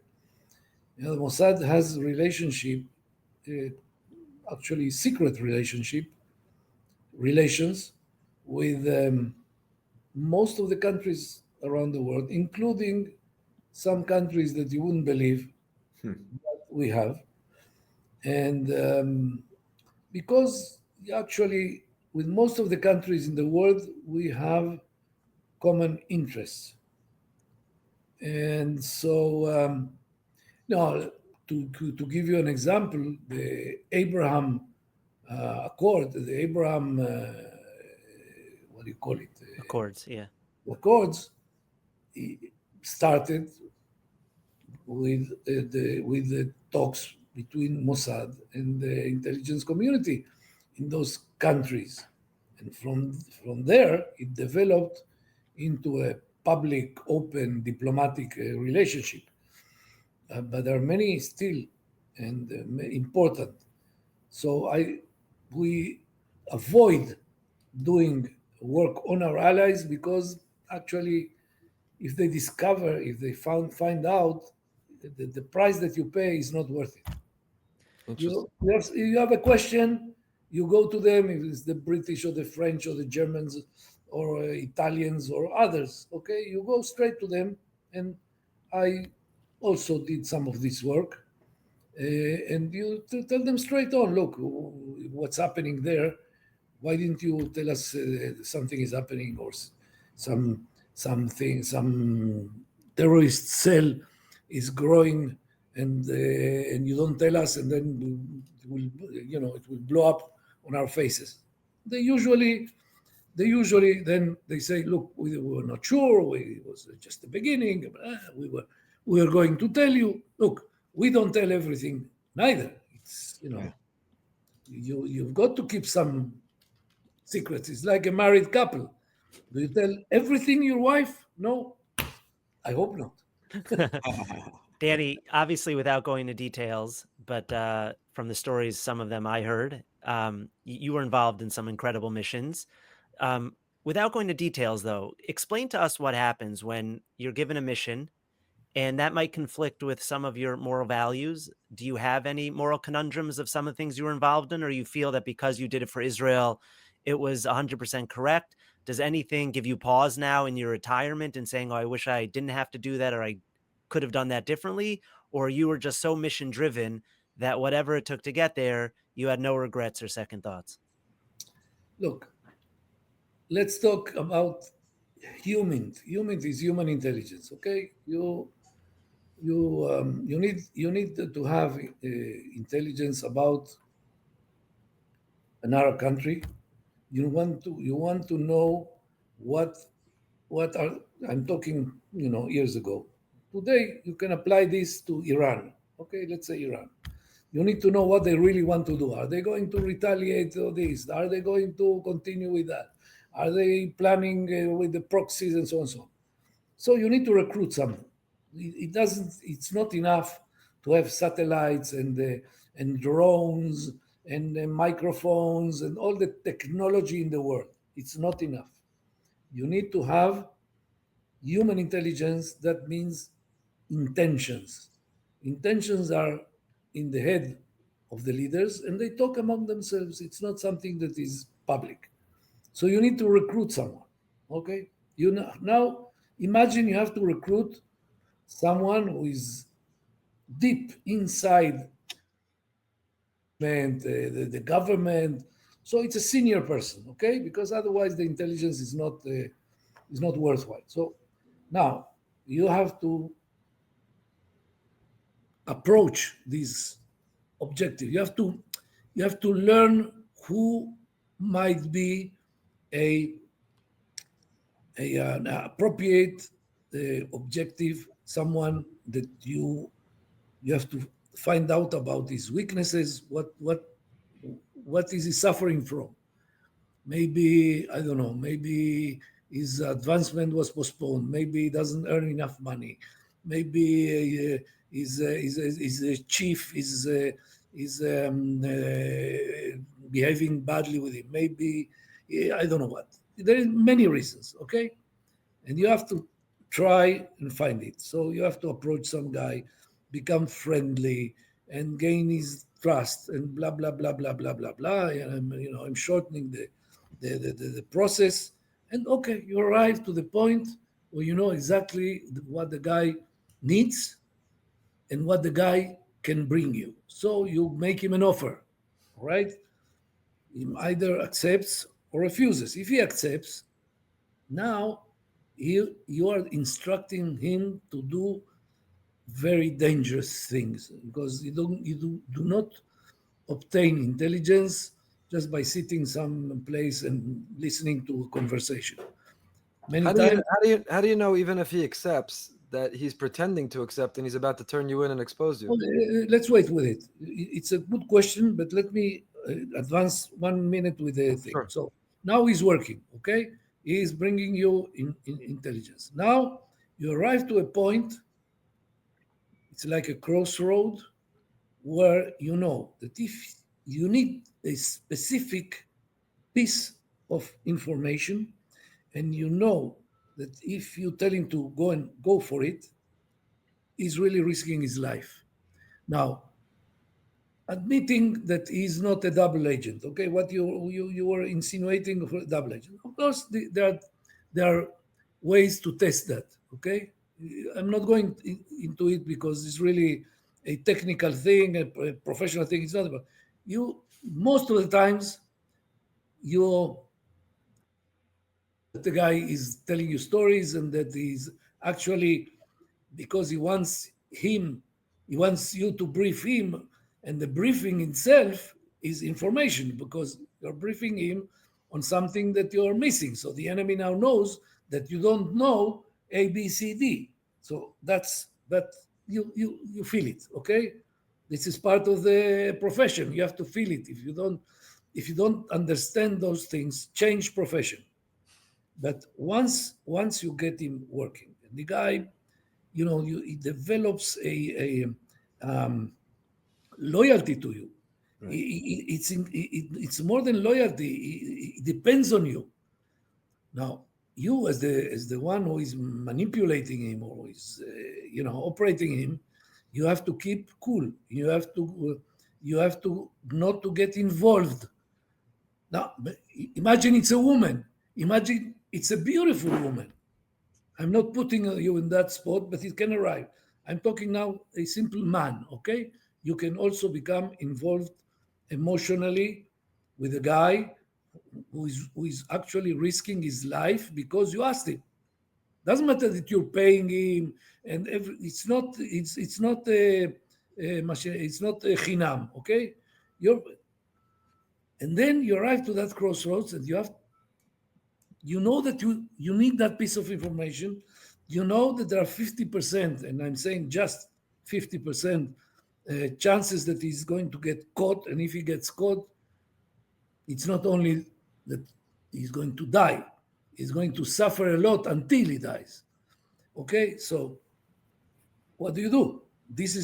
The Mossad has relationship, actually secret relations with most of the countries around the world, including some countries that you wouldn't believe that we have. And because actually with most of the countries in the world, we have common interests. And so, to give you an example, the Abraham Accord, the Abraham, what do you call it? Accords, yeah. Accords started with the talks between Mossad and the intelligence community in those countries. And from there, it developed into a public, open, diplomatic relationship. But there are many still and important. So we avoid doing work on our allies because actually, if they find out, the price that you pay is not worth it. You have a question, you go to them, if it's the British or the French or the Germans or Italians or others, okay? You go straight to them, and I also did some of this work. And you tell them straight on, look, what's happening there? Why didn't you tell us something is happening, or some terrorist cell is growing, and you don't tell us, and then it will blow up on our faces. They usually they usually then they say, look, we were not sure, it was just the beginning, we were going to tell you. Look, we don't tell everything neither. It's, you've got to keep some secrets. It's like a married couple. Do you tell everything your wife? No, I hope not. Danny, obviously without going into details, but from the stories, some of them I heard, you were involved in some incredible missions. Without going into details, though, explain to us what happens when you're given a mission and that might conflict with some of your moral values. Do you have any moral conundrums of some of the things you were involved in, or you feel that because you did it for Israel, it was 100% correct? Does anything give you pause now in your retirement and saying, oh, I wish I didn't have to do that, or I could have done that differently? Or you were just so mission driven that whatever it took to get there, you had no regrets or second thoughts? Look, let's talk about human. Human is human intelligence. Okay, you need to have intelligence about another country. You want to know what are, I'm talking, years ago. Today you can apply this to Iran. Okay, let's say Iran. You need to know what they really want to do. Are they going to retaliate on this? Are they going to continue with that? Are they planning with the proxies and so on and so on? So you need to recruit someone. It's not enough to have satellites and drones and microphones and all the technology in the world. It's not enough. You need to have human intelligence. That means intentions. Intentions are in the head of the leaders and they talk among themselves. It's not something that is public. So you need to recruit someone. Okay? Now imagine you have to recruit someone who is deep inside the government. So it's a senior person, okay? Because otherwise the intelligence is not worthwhile. So now you have to approach this objective. You have to learn who might be an appropriate objective, someone that you have to find out about his weaknesses. What is he suffering from? Maybe, I don't know, maybe his advancement was postponed. Maybe he doesn't earn enough money. Maybe his chief is behaving badly with him. Maybe, I don't know what. There are many reasons, okay? And you have to try and find it. So you have to approach some guy, become friendly, and gain his trust, and blah blah blah blah blah blah blah. And I'm shortening the process. And okay, you arrive to the point where you know exactly what the guy needs and what the guy can bring you. So you make him an offer, all right? He either accepts or refuses. If he accepts, now you are instructing him to do very dangerous things, because you do not obtain intelligence just by sitting some place and listening to a conversation. How do you know, even if he accepts, that he's pretending to accept and he's about to turn you in and expose you? Well, let's wait with it. It's a good question, but let me advance 1 minute with the thing. Sure. So now he's working, okay? He is bringing you in intelligence. Now you arrive to a point, it's like a crossroad, where you know that if you need a specific piece of information, and you know that if you tell him to go for it, he's really risking his life. Now, admitting that he's not a double agent, okay? What you were insinuating for a double agent. Of course, there are ways to test that, okay? I'm not going into it because it's really a technical thing, a professional thing. It's not about you. Most of the times, the guy is telling you stories, and that he's actually, because he wants you to brief him, and the briefing itself is information, because you're briefing him on something that you're missing. So the enemy now knows that you don't know A, B, C, D. So that you feel it, okay? This is part of the profession. You have to feel it. If you don't understand those things, change profession. But once you get him working, the guy, he develops a loyalty to you. Right. It's more than loyalty. It depends on you. Now, you as the one who is manipulating him or is operating him, you have to keep cool. You have to not to get involved. Now, imagine it's a woman. Imagine it's a beautiful woman. I'm not putting you in that spot, but it can arrive. I'm talking now a simple man, okay? You can also become involved emotionally with a guy who is actually risking his life because you asked him. Doesn't matter that you're paying him, and it's not a chinam, okay? And then you arrive to that crossroads, and you know that you need that piece of information. You know that there are 50%, and I'm saying just 50% chances that he's going to get caught, and if he gets caught, it's not only that he's going to die, he's going to suffer a lot until he dies. Okay, so what do you do? This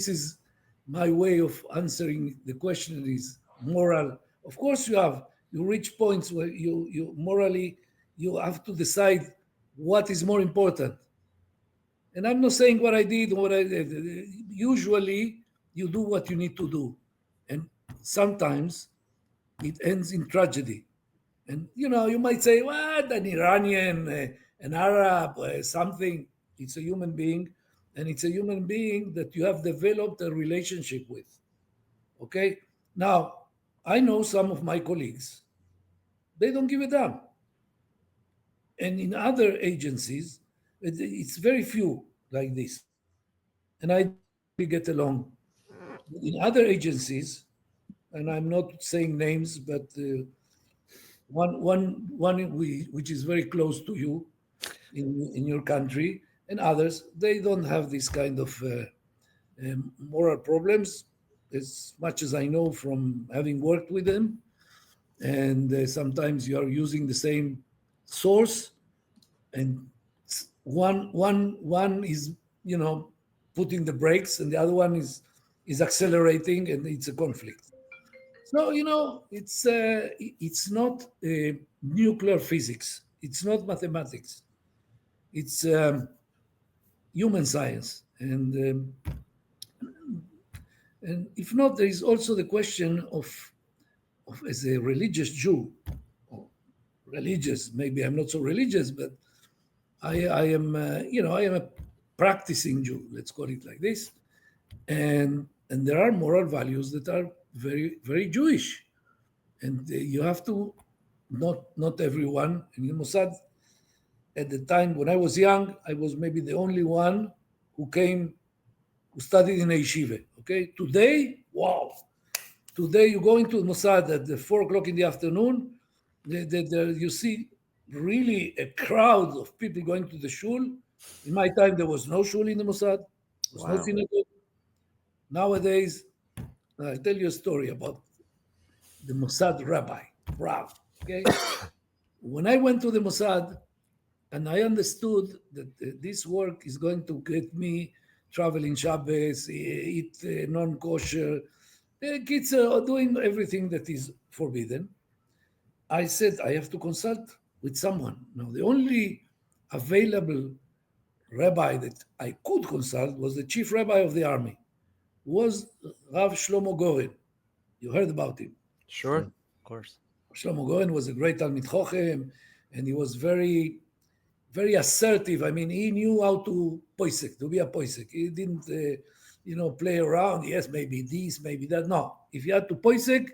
is my way of answering the question. Is moral. Of course, you reach points where you morally you have to decide what is more important. And I'm not saying what I did or what I did. Usually, you do what you need to do, and sometimes it ends in tragedy. And you might say, "What, an Iranian, an Arab, something?" It's a human being, and it's a human being that you have developed a relationship with. Okay. Now, I know some of my colleagues; they don't give a damn. And in other agencies, it's very few like this, and I get along. In other agencies, and I'm not saying names, but one which is very close to you in your country, and others, they don't have this kind of moral problems, as much as I know from having worked with them. And sometimes you are using the same source, and one is putting the brakes, and the other one is accelerating, and it's a conflict. So it's not nuclear physics. It's not mathematics. It's human science, and if not, there is also the question of as a religious Jew, or religious. Maybe I'm not so religious, but I am I am a practicing Jew. Let's call it like this, and there are moral values that are very, very Jewish, and you have to not everyone in the Mossad. At the time when I was young, I was maybe the only one who studied in a yeshiva. Okay, today, wow! Today you go into Mossad at 4:00 in the afternoon. You see really a crowd of people going to the shul. In my time, there was no shul in the Mossad. There was no synagogue. Nowadays, I'll tell you a story about the Mossad rabbi, Rav. Okay, when I went to the Mossad, and I understood that this work is going to get me traveling Shabbos, eat non-kosher, kids are doing everything that is forbidden. I said, I have to consult with someone. Now, the only available rabbi that I could consult was the chief rabbi of the army, was Rav Shlomo Goren. You heard about him. Sure, of course. Shlomo Goren was a great Talmid Chochem, and he was very, very assertive. I mean, he knew how to be a poisek. He didn't, play around. Yes, maybe this, maybe that. No, if you had to poisek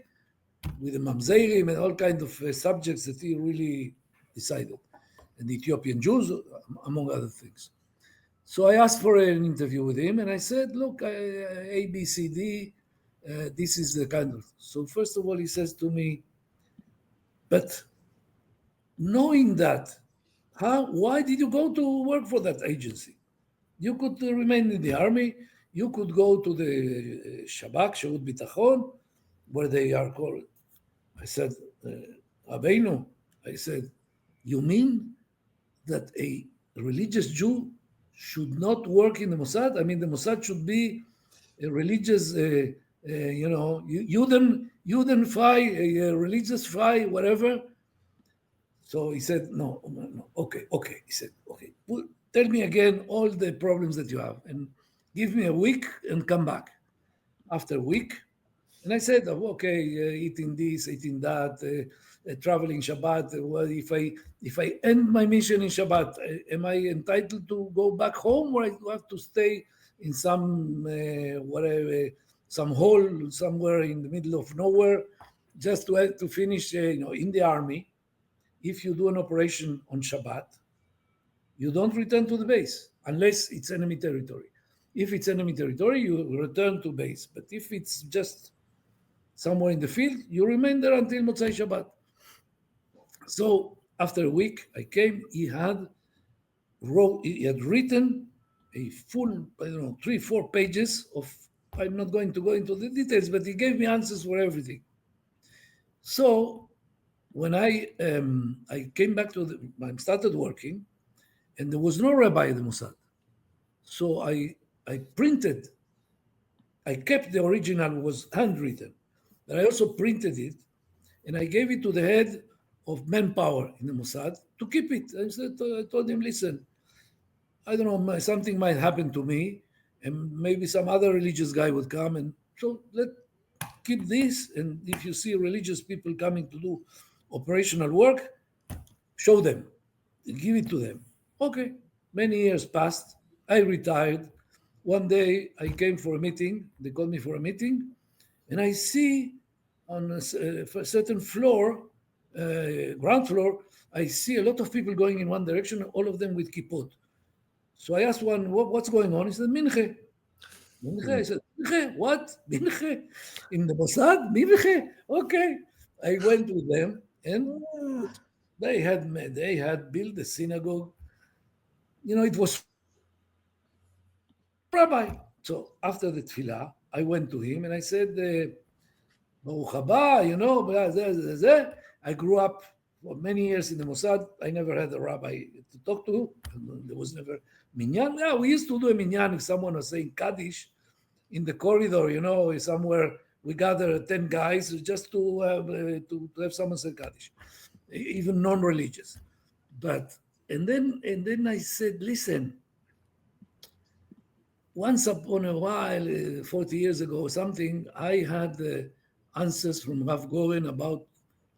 with the mamzerim and all kinds of subjects that he really decided, and the Ethiopian Jews, among other things. So I asked for an interview with him, and I said, "Look, A, B, C, D. This is the kind of." So first of all, he says to me, But knowing that, why did you go to work for that agency? You could remain in the army. You could go to the Shabak, Shavut Bitachon, where they are called. I said, Abeinu, I said, you mean that a religious Jew should not work in the Mossad? I mean, the Mossad should be a religious, Juden Fai, a religious Fai, whatever. So he said, no, okay. He said, okay, tell me again all the problems that you have and give me a week and come back. After a week, and I said, okay, eating this, eating that, traveling Shabbat. Well, if I end my mission in Shabbat, am I entitled to go back home, or I have to stay in some some hole somewhere in the middle of nowhere, just to finish, in the army? If you do an operation on Shabbat, you don't return to the base unless it's enemy territory. If it's enemy territory, you return to base. But if it's just somewhere in the field, you remain there until Motzai Shabbat. So after a week, I came. He had written a full, 3-4 pages of. I'm not going to go into the details, but he gave me answers for everything. So when I came back I started working, and there was no rabbi in the Mossad. So I printed. I kept the original, was handwritten, but I also printed it, and I gave it to the head of manpower in the Mossad to keep it. I told him, listen, I don't know, something might happen to me, and maybe some other religious guy would come, and so let's keep this, and if you see religious people coming to do operational work, show them, give it to them. Okay, many years passed. I retired. One day I came for a meeting. They called me for a meeting, and I see on a certain floor, ground floor, I see a lot of people going in one direction, all of them with kippot. So I asked one, what's going on? He said, Minche. Minche? I said, Minche? What? Minche? In the Mossad? Minche? Okay. I went with them, and they had built a synagogue. It was rabbi. So after the tefillah, I went to him and I said, Baruch haba, I grew up for many years in the Mossad. I never had a rabbi to talk to. There was never minyan. Yeah, we used to do a minyan if someone was saying Kaddish in the corridor, somewhere. We gather 10 guys just to have someone say Kaddish, even non-religious. And then I said, listen, once upon a while, 40 years ago or something, I had answers from Rav Goren about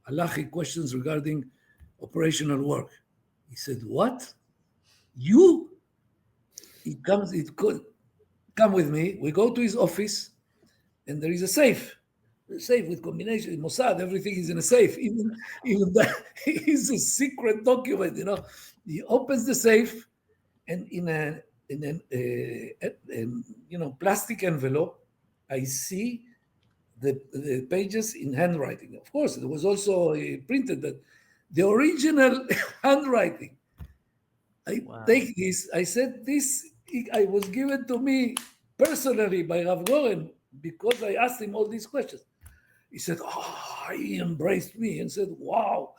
halachic questions regarding operational work. He said, what? You? Come with me. We go to his office, and there is a safe with combination, Mossad, everything is in a safe. Even that is a secret document, He opens the safe, and in a plastic envelope, I see the pages in handwriting. Of course, there was also printed, but the original handwriting. I take this. I said this. I was given to me personally by Rav Goren because I asked him all these questions. He said, he embraced me and said, wow.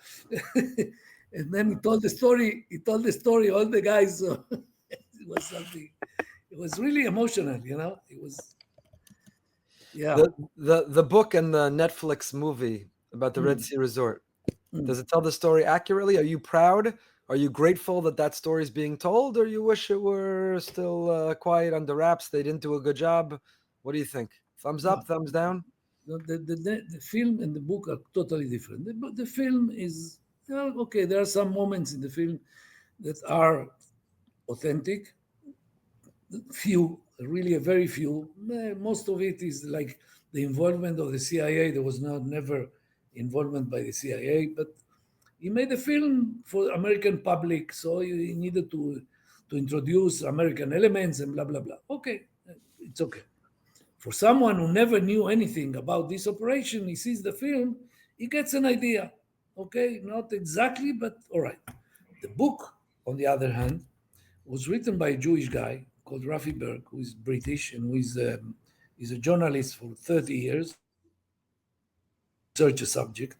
And then he told the story. All the guys. So it was something. It was really emotional. It was. Yeah. The book and the Netflix movie about the Red Sea Resort. Does it tell the story accurately? Are you proud? Are you grateful that story is being told, or you wish it were still quiet under wraps? They didn't do a good job. What do you think? Thumbs up, thumbs down? The film and the book are totally different. The film is, okay, there are some moments in the film that are authentic. Few, really a very few. Most of it is like the involvement of the CIA. There was never involvement by the CIA, but he made a film for American public, so he needed to introduce American elements and blah, blah, blah. Okay, it's okay. For someone who never knew anything about this operation, he sees the film, he gets an idea. Okay, not exactly, but all right. The book, on the other hand, was written by a Jewish guy called Rafi Berg, who is British and who is a journalist for 30 years, research a subject.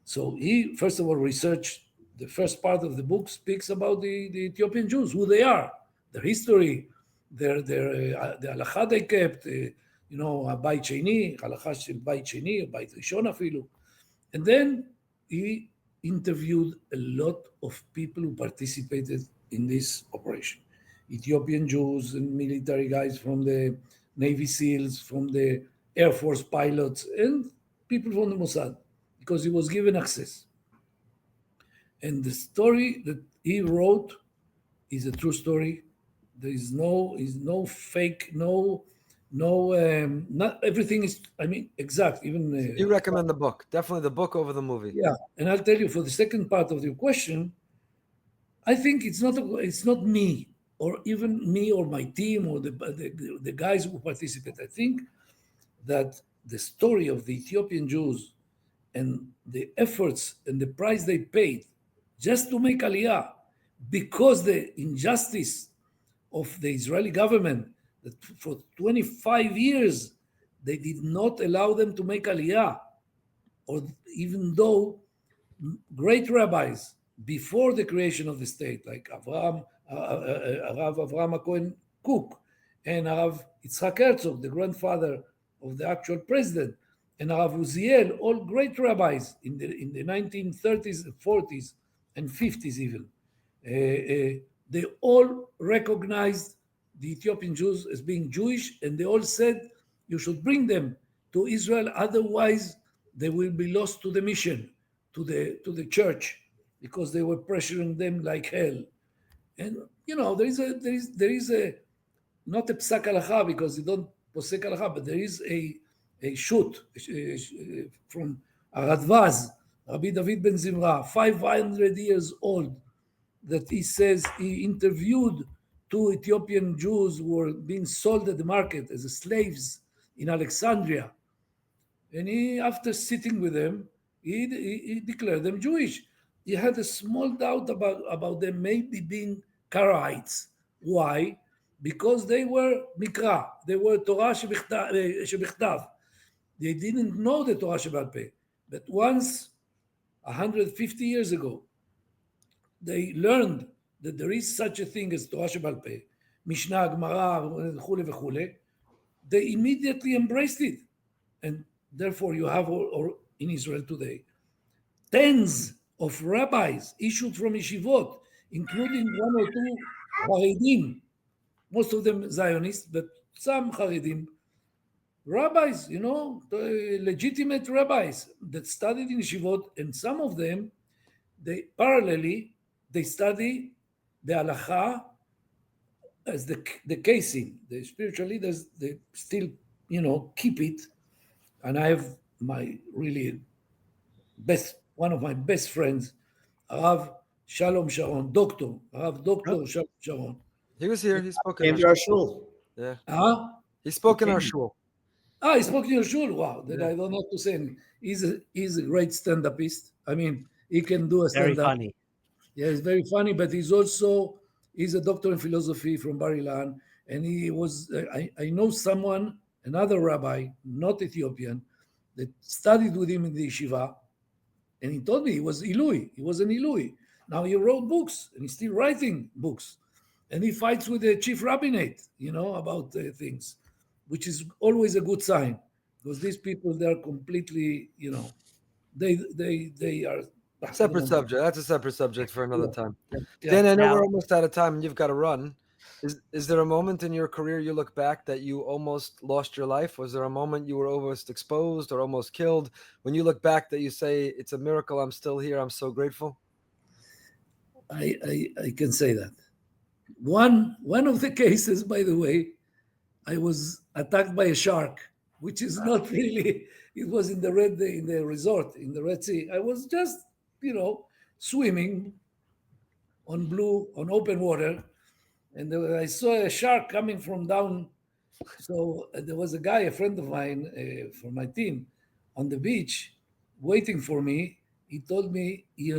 So he, first of all, researched the first part of the book speaks about the Ethiopian Jews, who they are, their history, the halacha they kept, הבית שני, הלכה של בית שני, בית ראשון אפילו. And then he interviewed a lot of people who participated in this operation. Ethiopian Jews and military guys from the Navy SEALs, from the Air Force pilots, and people from the Mossad, because he was given access. And the story that he wrote is a true story. There is no fake, not everything is, exact. Even You recommend the book, definitely the book over the movie. yeah, and I'll tell you for the second part of your question, I think it's not me or even me or my team or the guys who participate. I think that the story of the Ethiopian Jews and the efforts and the price they paid just to make Aliyah, because the injustice of the Israeli government that for 25 years they did not allow them to make Aliyah, or even though great rabbis before the creation of the state, like Rav Avraham Cohen Cook and Rav Yitzhak Herzog, the grandfather of the actual president, and Rav Uziel, all great rabbis in the 1930s, 40s, and 50s even. They all recognized the Ethiopian Jews as being Jewish, and they all said you should bring them to Israel, otherwise they will be lost to the mission, to the church, because they were pressuring them like hell. And there is a not a psak halacha, because they don't posek halacha, but there is a shoot from Radvaz, Rabbi David ben Zimra, 500 years old, that he says he interviewed two Ethiopian Jews who were being sold at the market as slaves in Alexandria. And he, after sitting with them, he declared them Jewish. He had a small doubt about them maybe being Karaites. Why? Because they were Mikra, they were Torah shebichtav. They didn't know the Torah Shebal Peh. But once, 150 years ago, they learned that there is such a thing as Torah Shebal Peh, Mishnah, Gemara, וכו' וכו', they immediately embraced it. And therefore you have in Israel today tens of rabbis issued from yeshivot, including one or two Haredim, most of them Zionists, but some Haredim, rabbis, legitimate rabbis that studied in yeshivot, and some of them, they study the halacha as the casing. The spiritual leaders, they still, keep it. And I have one of my best friends, Rav Shalom Sharon, Rav Dr. Shalom Sharon. He was here. He spoke in Came to our shul. Yeah. Huh? He spoke in our shul. He spoke in your shul. Wow, that I don't know what to say. He's a great stand-upist. He can do a stand-up. Very funny. Yeah, he's very funny, but he's a doctor in philosophy from Bar Ilan, and he was. I know another rabbi, not Ethiopian, that studied with him in the yeshiva, and he told me he was Ilui. He was an Ilui. Now he wrote books, and he's still writing books, and he fights with the chief rabbinate, about things, which is always a good sign, because these people, they're completely, they are Separate subject. That's a separate subject for another time. Yeah. Dan, I know Now- we're almost out of time and you've got to run. Is there a moment in your career you look back that you almost lost your life? Was there a moment you were almost exposed or almost killed? When you look back that you say, it's a miracle, I'm still here, I'm so grateful? I can say that. One of the cases, by the way, I was attacked by a shark, which is not really. It was in the resort in the Red Sea. I was just, swimming on open water, and I saw a shark coming from down. So there was a guy, a friend of mine from my team, on the beach, waiting for me. he told me, he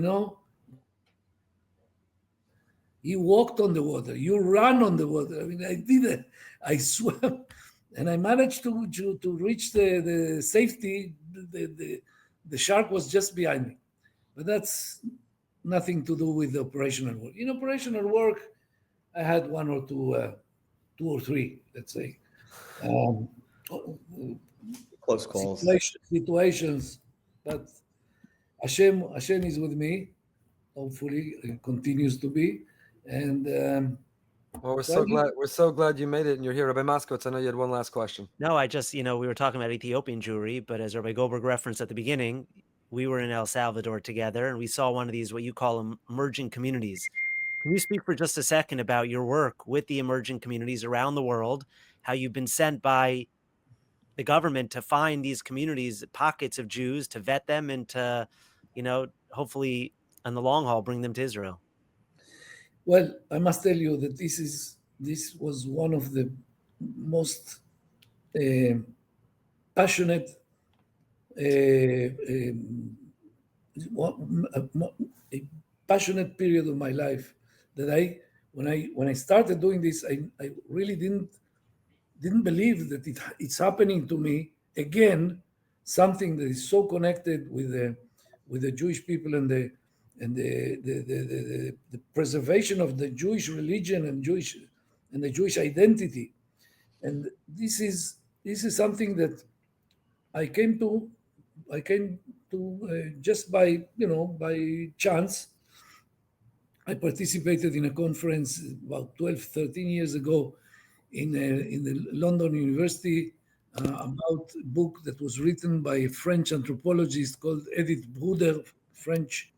walked on the water. You run on the water. I mean, I did it. I swam, and I managed to reach the safety. The shark was just behind me, but that's nothing to do with the operational work. In operational work, I had one or two or three, let's say, Close calls. situations. But Hashem is with me. Hopefully, it continues to be. And Well, we're so so glad. We're so glad you made it, and you're here, Rabbi Moskowitz. I know you had one last question. No, I just, we were talking about Ethiopian Jewry, but as Rabbi Goldberg referenced at the beginning, we were in El Salvador together, and we saw one of these, what you call them, emerging communities. Can you speak for just a second about your work with the emerging communities around the world, how you've been sent by the government to find these communities, pockets of Jews, to vet them and to, hopefully on the long haul, bring them to Israel? Well, I must tell you that this was one of the most passionate, a passionate period of my life. That when I started doing this, I really didn't believe that it's happening to me again. Something that is so connected with the Jewish people and the preservation of the Jewish religion and the Jewish identity. And this is something that I came to just by chance. I participated in a conference about 12, 13 years ago in the London University about a book that was written by a French anthropologist called Edith Bruder, French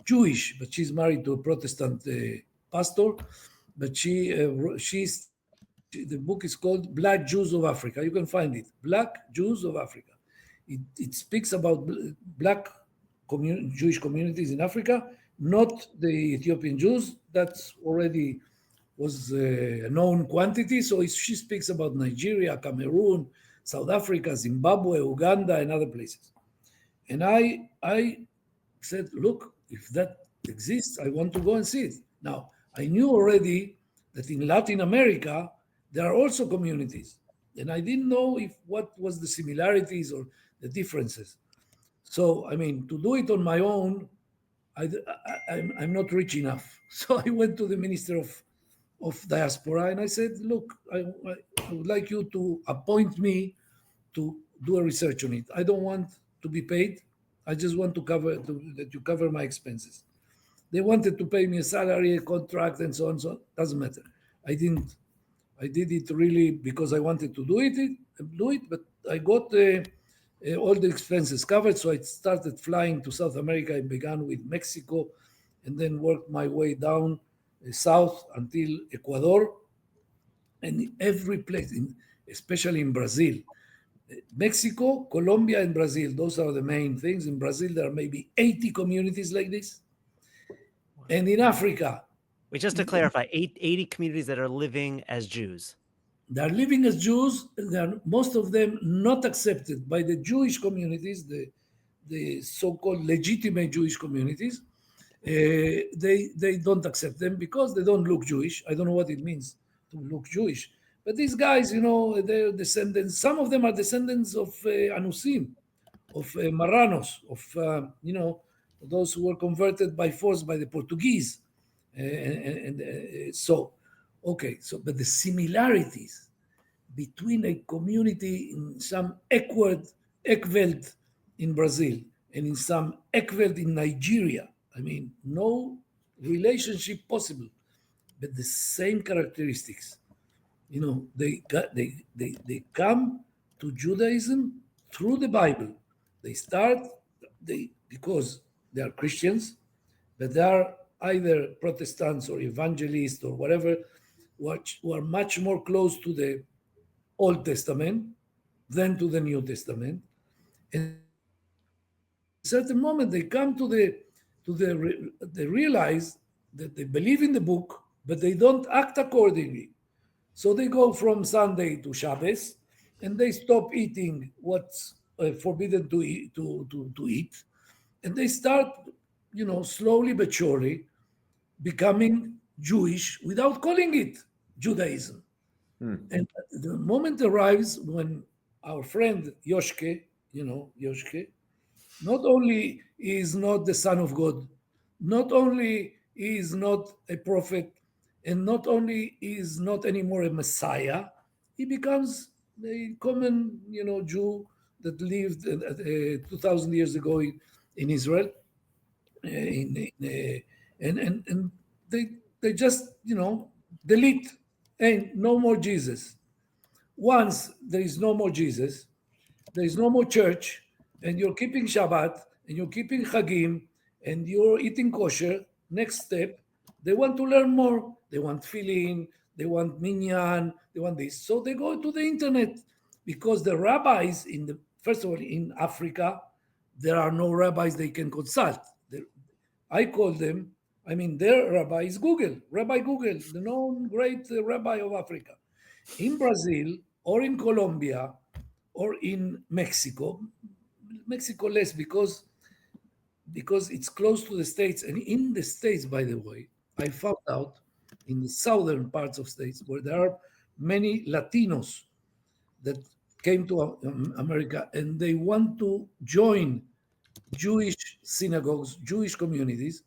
Jewish, but she's married to a Protestant pastor. But the book is called Black Jews of Africa. You can find it, Black Jews of Africa. It speaks about Black Jewish communities in Africa, not the Ethiopian Jews. That's already was a known quantity. So she speaks about Nigeria, Cameroon, South Africa, Zimbabwe, Uganda, and other places. And I said, look, if that exists, I want to go and see it. Now, I knew already that in Latin America, there are also communities. And I didn't know what was the similarities or the differences. So, I mean, to do it on my own, I'm not rich enough. So I went to the Minister of Diaspora and I said, look, I would like you to appoint me to do a research on it. I don't want to be paid. I just want that you cover my expenses. They wanted to pay me a salary, a contract, and so on. So doesn't matter. I didn't. I did it really because I wanted to do it. But I got all the expenses covered. So I started flying to South America. I began with Mexico, and then worked my way down south until Ecuador, and every place, especially in Brazil. Mexico, Colombia, and Brazil. Those are the main things. In Brazil, there are maybe 80 communities like this. And in Africa. Wait, just to clarify, 80 communities that are living as Jews. They are living as Jews. Most of them not accepted by the Jewish communities, the so-called legitimate Jewish communities. They don't accept them because they don't look Jewish. I don't know what it means to look Jewish. But these guys, they're descendants. Some of them are descendants of Anusim, of Marranos, of those who were converted by force by the Portuguese. But the similarities between a community in some Ekwelt in Brazil and in some Ekwelt in Nigeria, I mean, no relationship possible, but the same characteristics. They come to Judaism through the Bible. Because they are Christians, but they are either Protestants or evangelists or whatever, who are much more close to the Old Testament than to the New Testament. And at a certain moment, they come they realize that they believe in the book, but they don't act accordingly. So they go from Sunday to Shabbos, and they stop eating what's forbidden to eat. and they start, slowly but surely becoming Jewish without calling it Judaism. And the moment arrives when our friend Yoshke, Yoshke, not only is not the son of God, not only is not a prophet, and not only is not anymore a Messiah, he becomes a common, Jew that lived 2,000 years ago in Israel, and they just delete, and no more Jesus. Once there is no more Jesus, there is no more church, and you're keeping Shabbat, and you're keeping Chagim, and you're eating kosher. Next step, they want to learn more. They want filling, they want minyan, they want this. So they go to the internet, because the rabbis first of all, in Africa, there are no rabbis they can consult. I call them, their rabbi is Google, Rabbi Google, the known great rabbi of Africa. In Brazil or in Colombia or in Mexico less, because it's close to the States. And in the States, by the way, I found out in the southern parts of states where there are many Latinos that came to America, and they want to join Jewish synagogues, Jewish communities.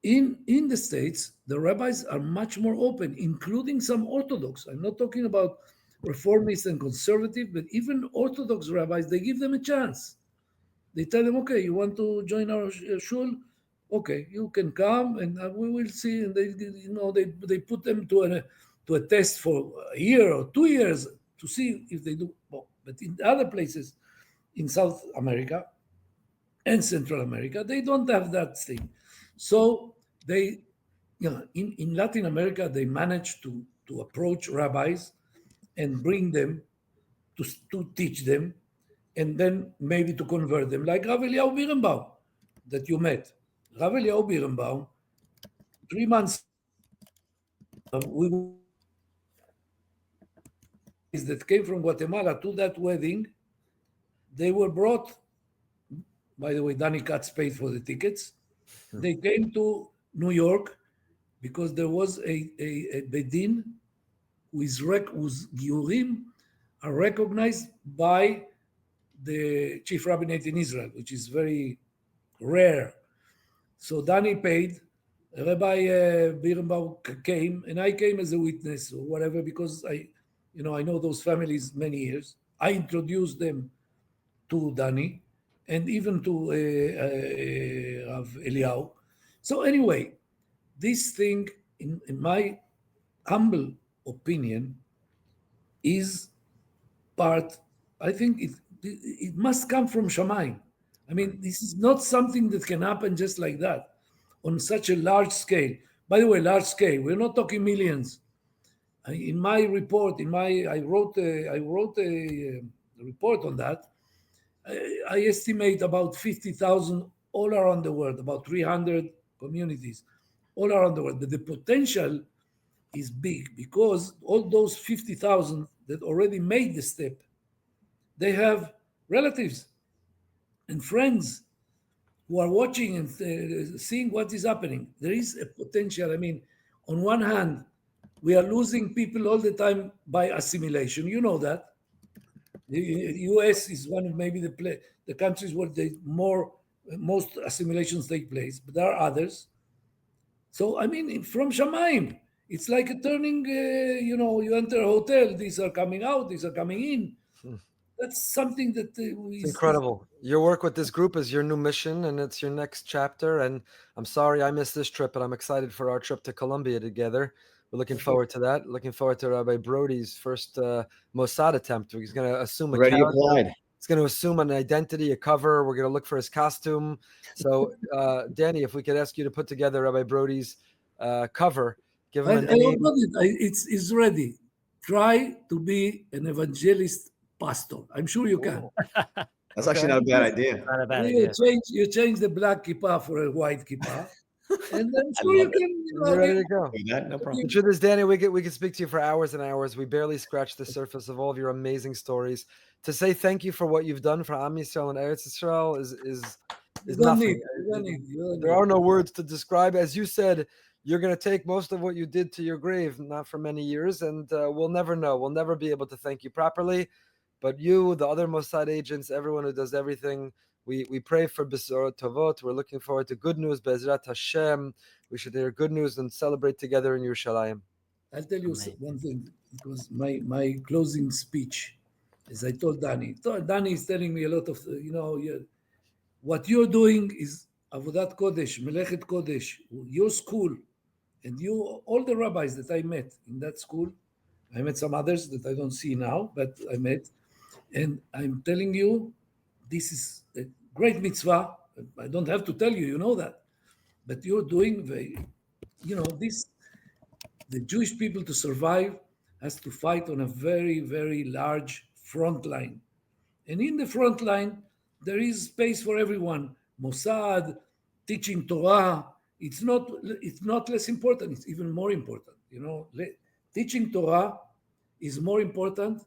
In the States, the rabbis are much more open, including some Orthodox. I'm not talking about reformist and conservative, but even Orthodox rabbis, they give them a chance. They tell them, okay, you want to join our shul? Okay, you can come, and we will see. And they put them to a test for a year or 2 years to see if they do. But in other places, in South America and Central America, they don't have that thing. So they, in Latin America, they managed to approach rabbis and bring them to teach them, and then maybe to convert them, like Rav Eliyahu Birnbaum that you met. Rav Eliyahu Birnbaum, 3 months that came from Guatemala to that wedding, they were brought. By the way, Danny Katz paid for the tickets. They came to New York because there was a bedin whose giurim are recognized by the chief rabbinate in Israel, which is very rare. So Danny paid. Rabbi Birnbaum came, and I came as a witness or whatever, because I know those families many years. I introduced them to Danny and even to Rav Eliyahu. So anyway, this thing, in my humble opinion, is part. I think it must come from Shamayim. This is not something that can happen just like that on such a large scale. By the way, large scale. We're not talking millions. In my report, I wrote a report on that. I estimate about 50,000 all around the world, about 300 communities all around the world. But the potential is big, because all those 50,000 that already made the step, they have relatives and friends who are watching and seeing what is happening. There is a potential. On one hand, we are losing people all the time by assimilation. You know that. The U.S. is one of maybe the countries where most assimilations take place, but there are others. So from Shamayim, it's like a turning. You enter a hotel; these are coming out, these are coming in. That's something that it's incredible. Your work with this group is your new mission, and it's your next chapter. And I'm sorry I missed this trip, but I'm excited for our trip to Colombia together. We're looking forward to that. Looking forward to Rabbi Broide's first Mossad attempt. He's going to assume a Already character. applied. He's going to assume an identity, a cover. We're going to look for his costume. So, Danny, if we could ask you to put together Rabbi Broide's cover, give him a name. It's ready. Try to be an evangelist pastor. I'm sure you can. That's actually not a bad idea. Not a bad idea. You change the black kippah for a white kippah, and I'm sure you can. You're ready to go. No problem. The truth is, Danny, we could speak to you for hours and hours. We barely scratched the surface of all of your amazing stories. To say thank you for what you've done for Am Yisrael and Eretz Yisrael is is You don't nothing. need. You don't need. You don't There need. are no words to describe. As you said, you're going to take most of what you did to your grave, not for many years, and we'll never know. We'll never be able to thank you properly. But you, the other Mossad agents, everyone who does everything, we pray for Besorot Tovot. We're looking forward to good news, Be'ezrat Hashem. We should hear good news and celebrate together in Yerushalayim. I'll tell you Amazing. one thing. It was my closing speech, as I told Danny. Danny is telling me a lot of, what you're doing is Avodat Kodesh, Melechet Kodesh, your school, and all the rabbis that I met in that school. I met some others that I don't see now, but I met. And I'm telling you, this is a great mitzvah. I don't have to tell you, you know that. But you're doing this. The Jewish people to survive has to fight on a very, very large front line. And in the front line, there is space for everyone. Mossad, teaching Torah, it's not less important, it's even more important. Teaching Torah is more important,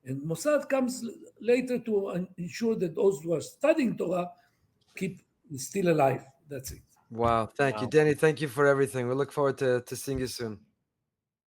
and Mossad comes later to ensure that those who are studying Torah keep still alive. That's it. Wow. Thank you, Danny. Thank you for everything. We look forward to seeing you soon.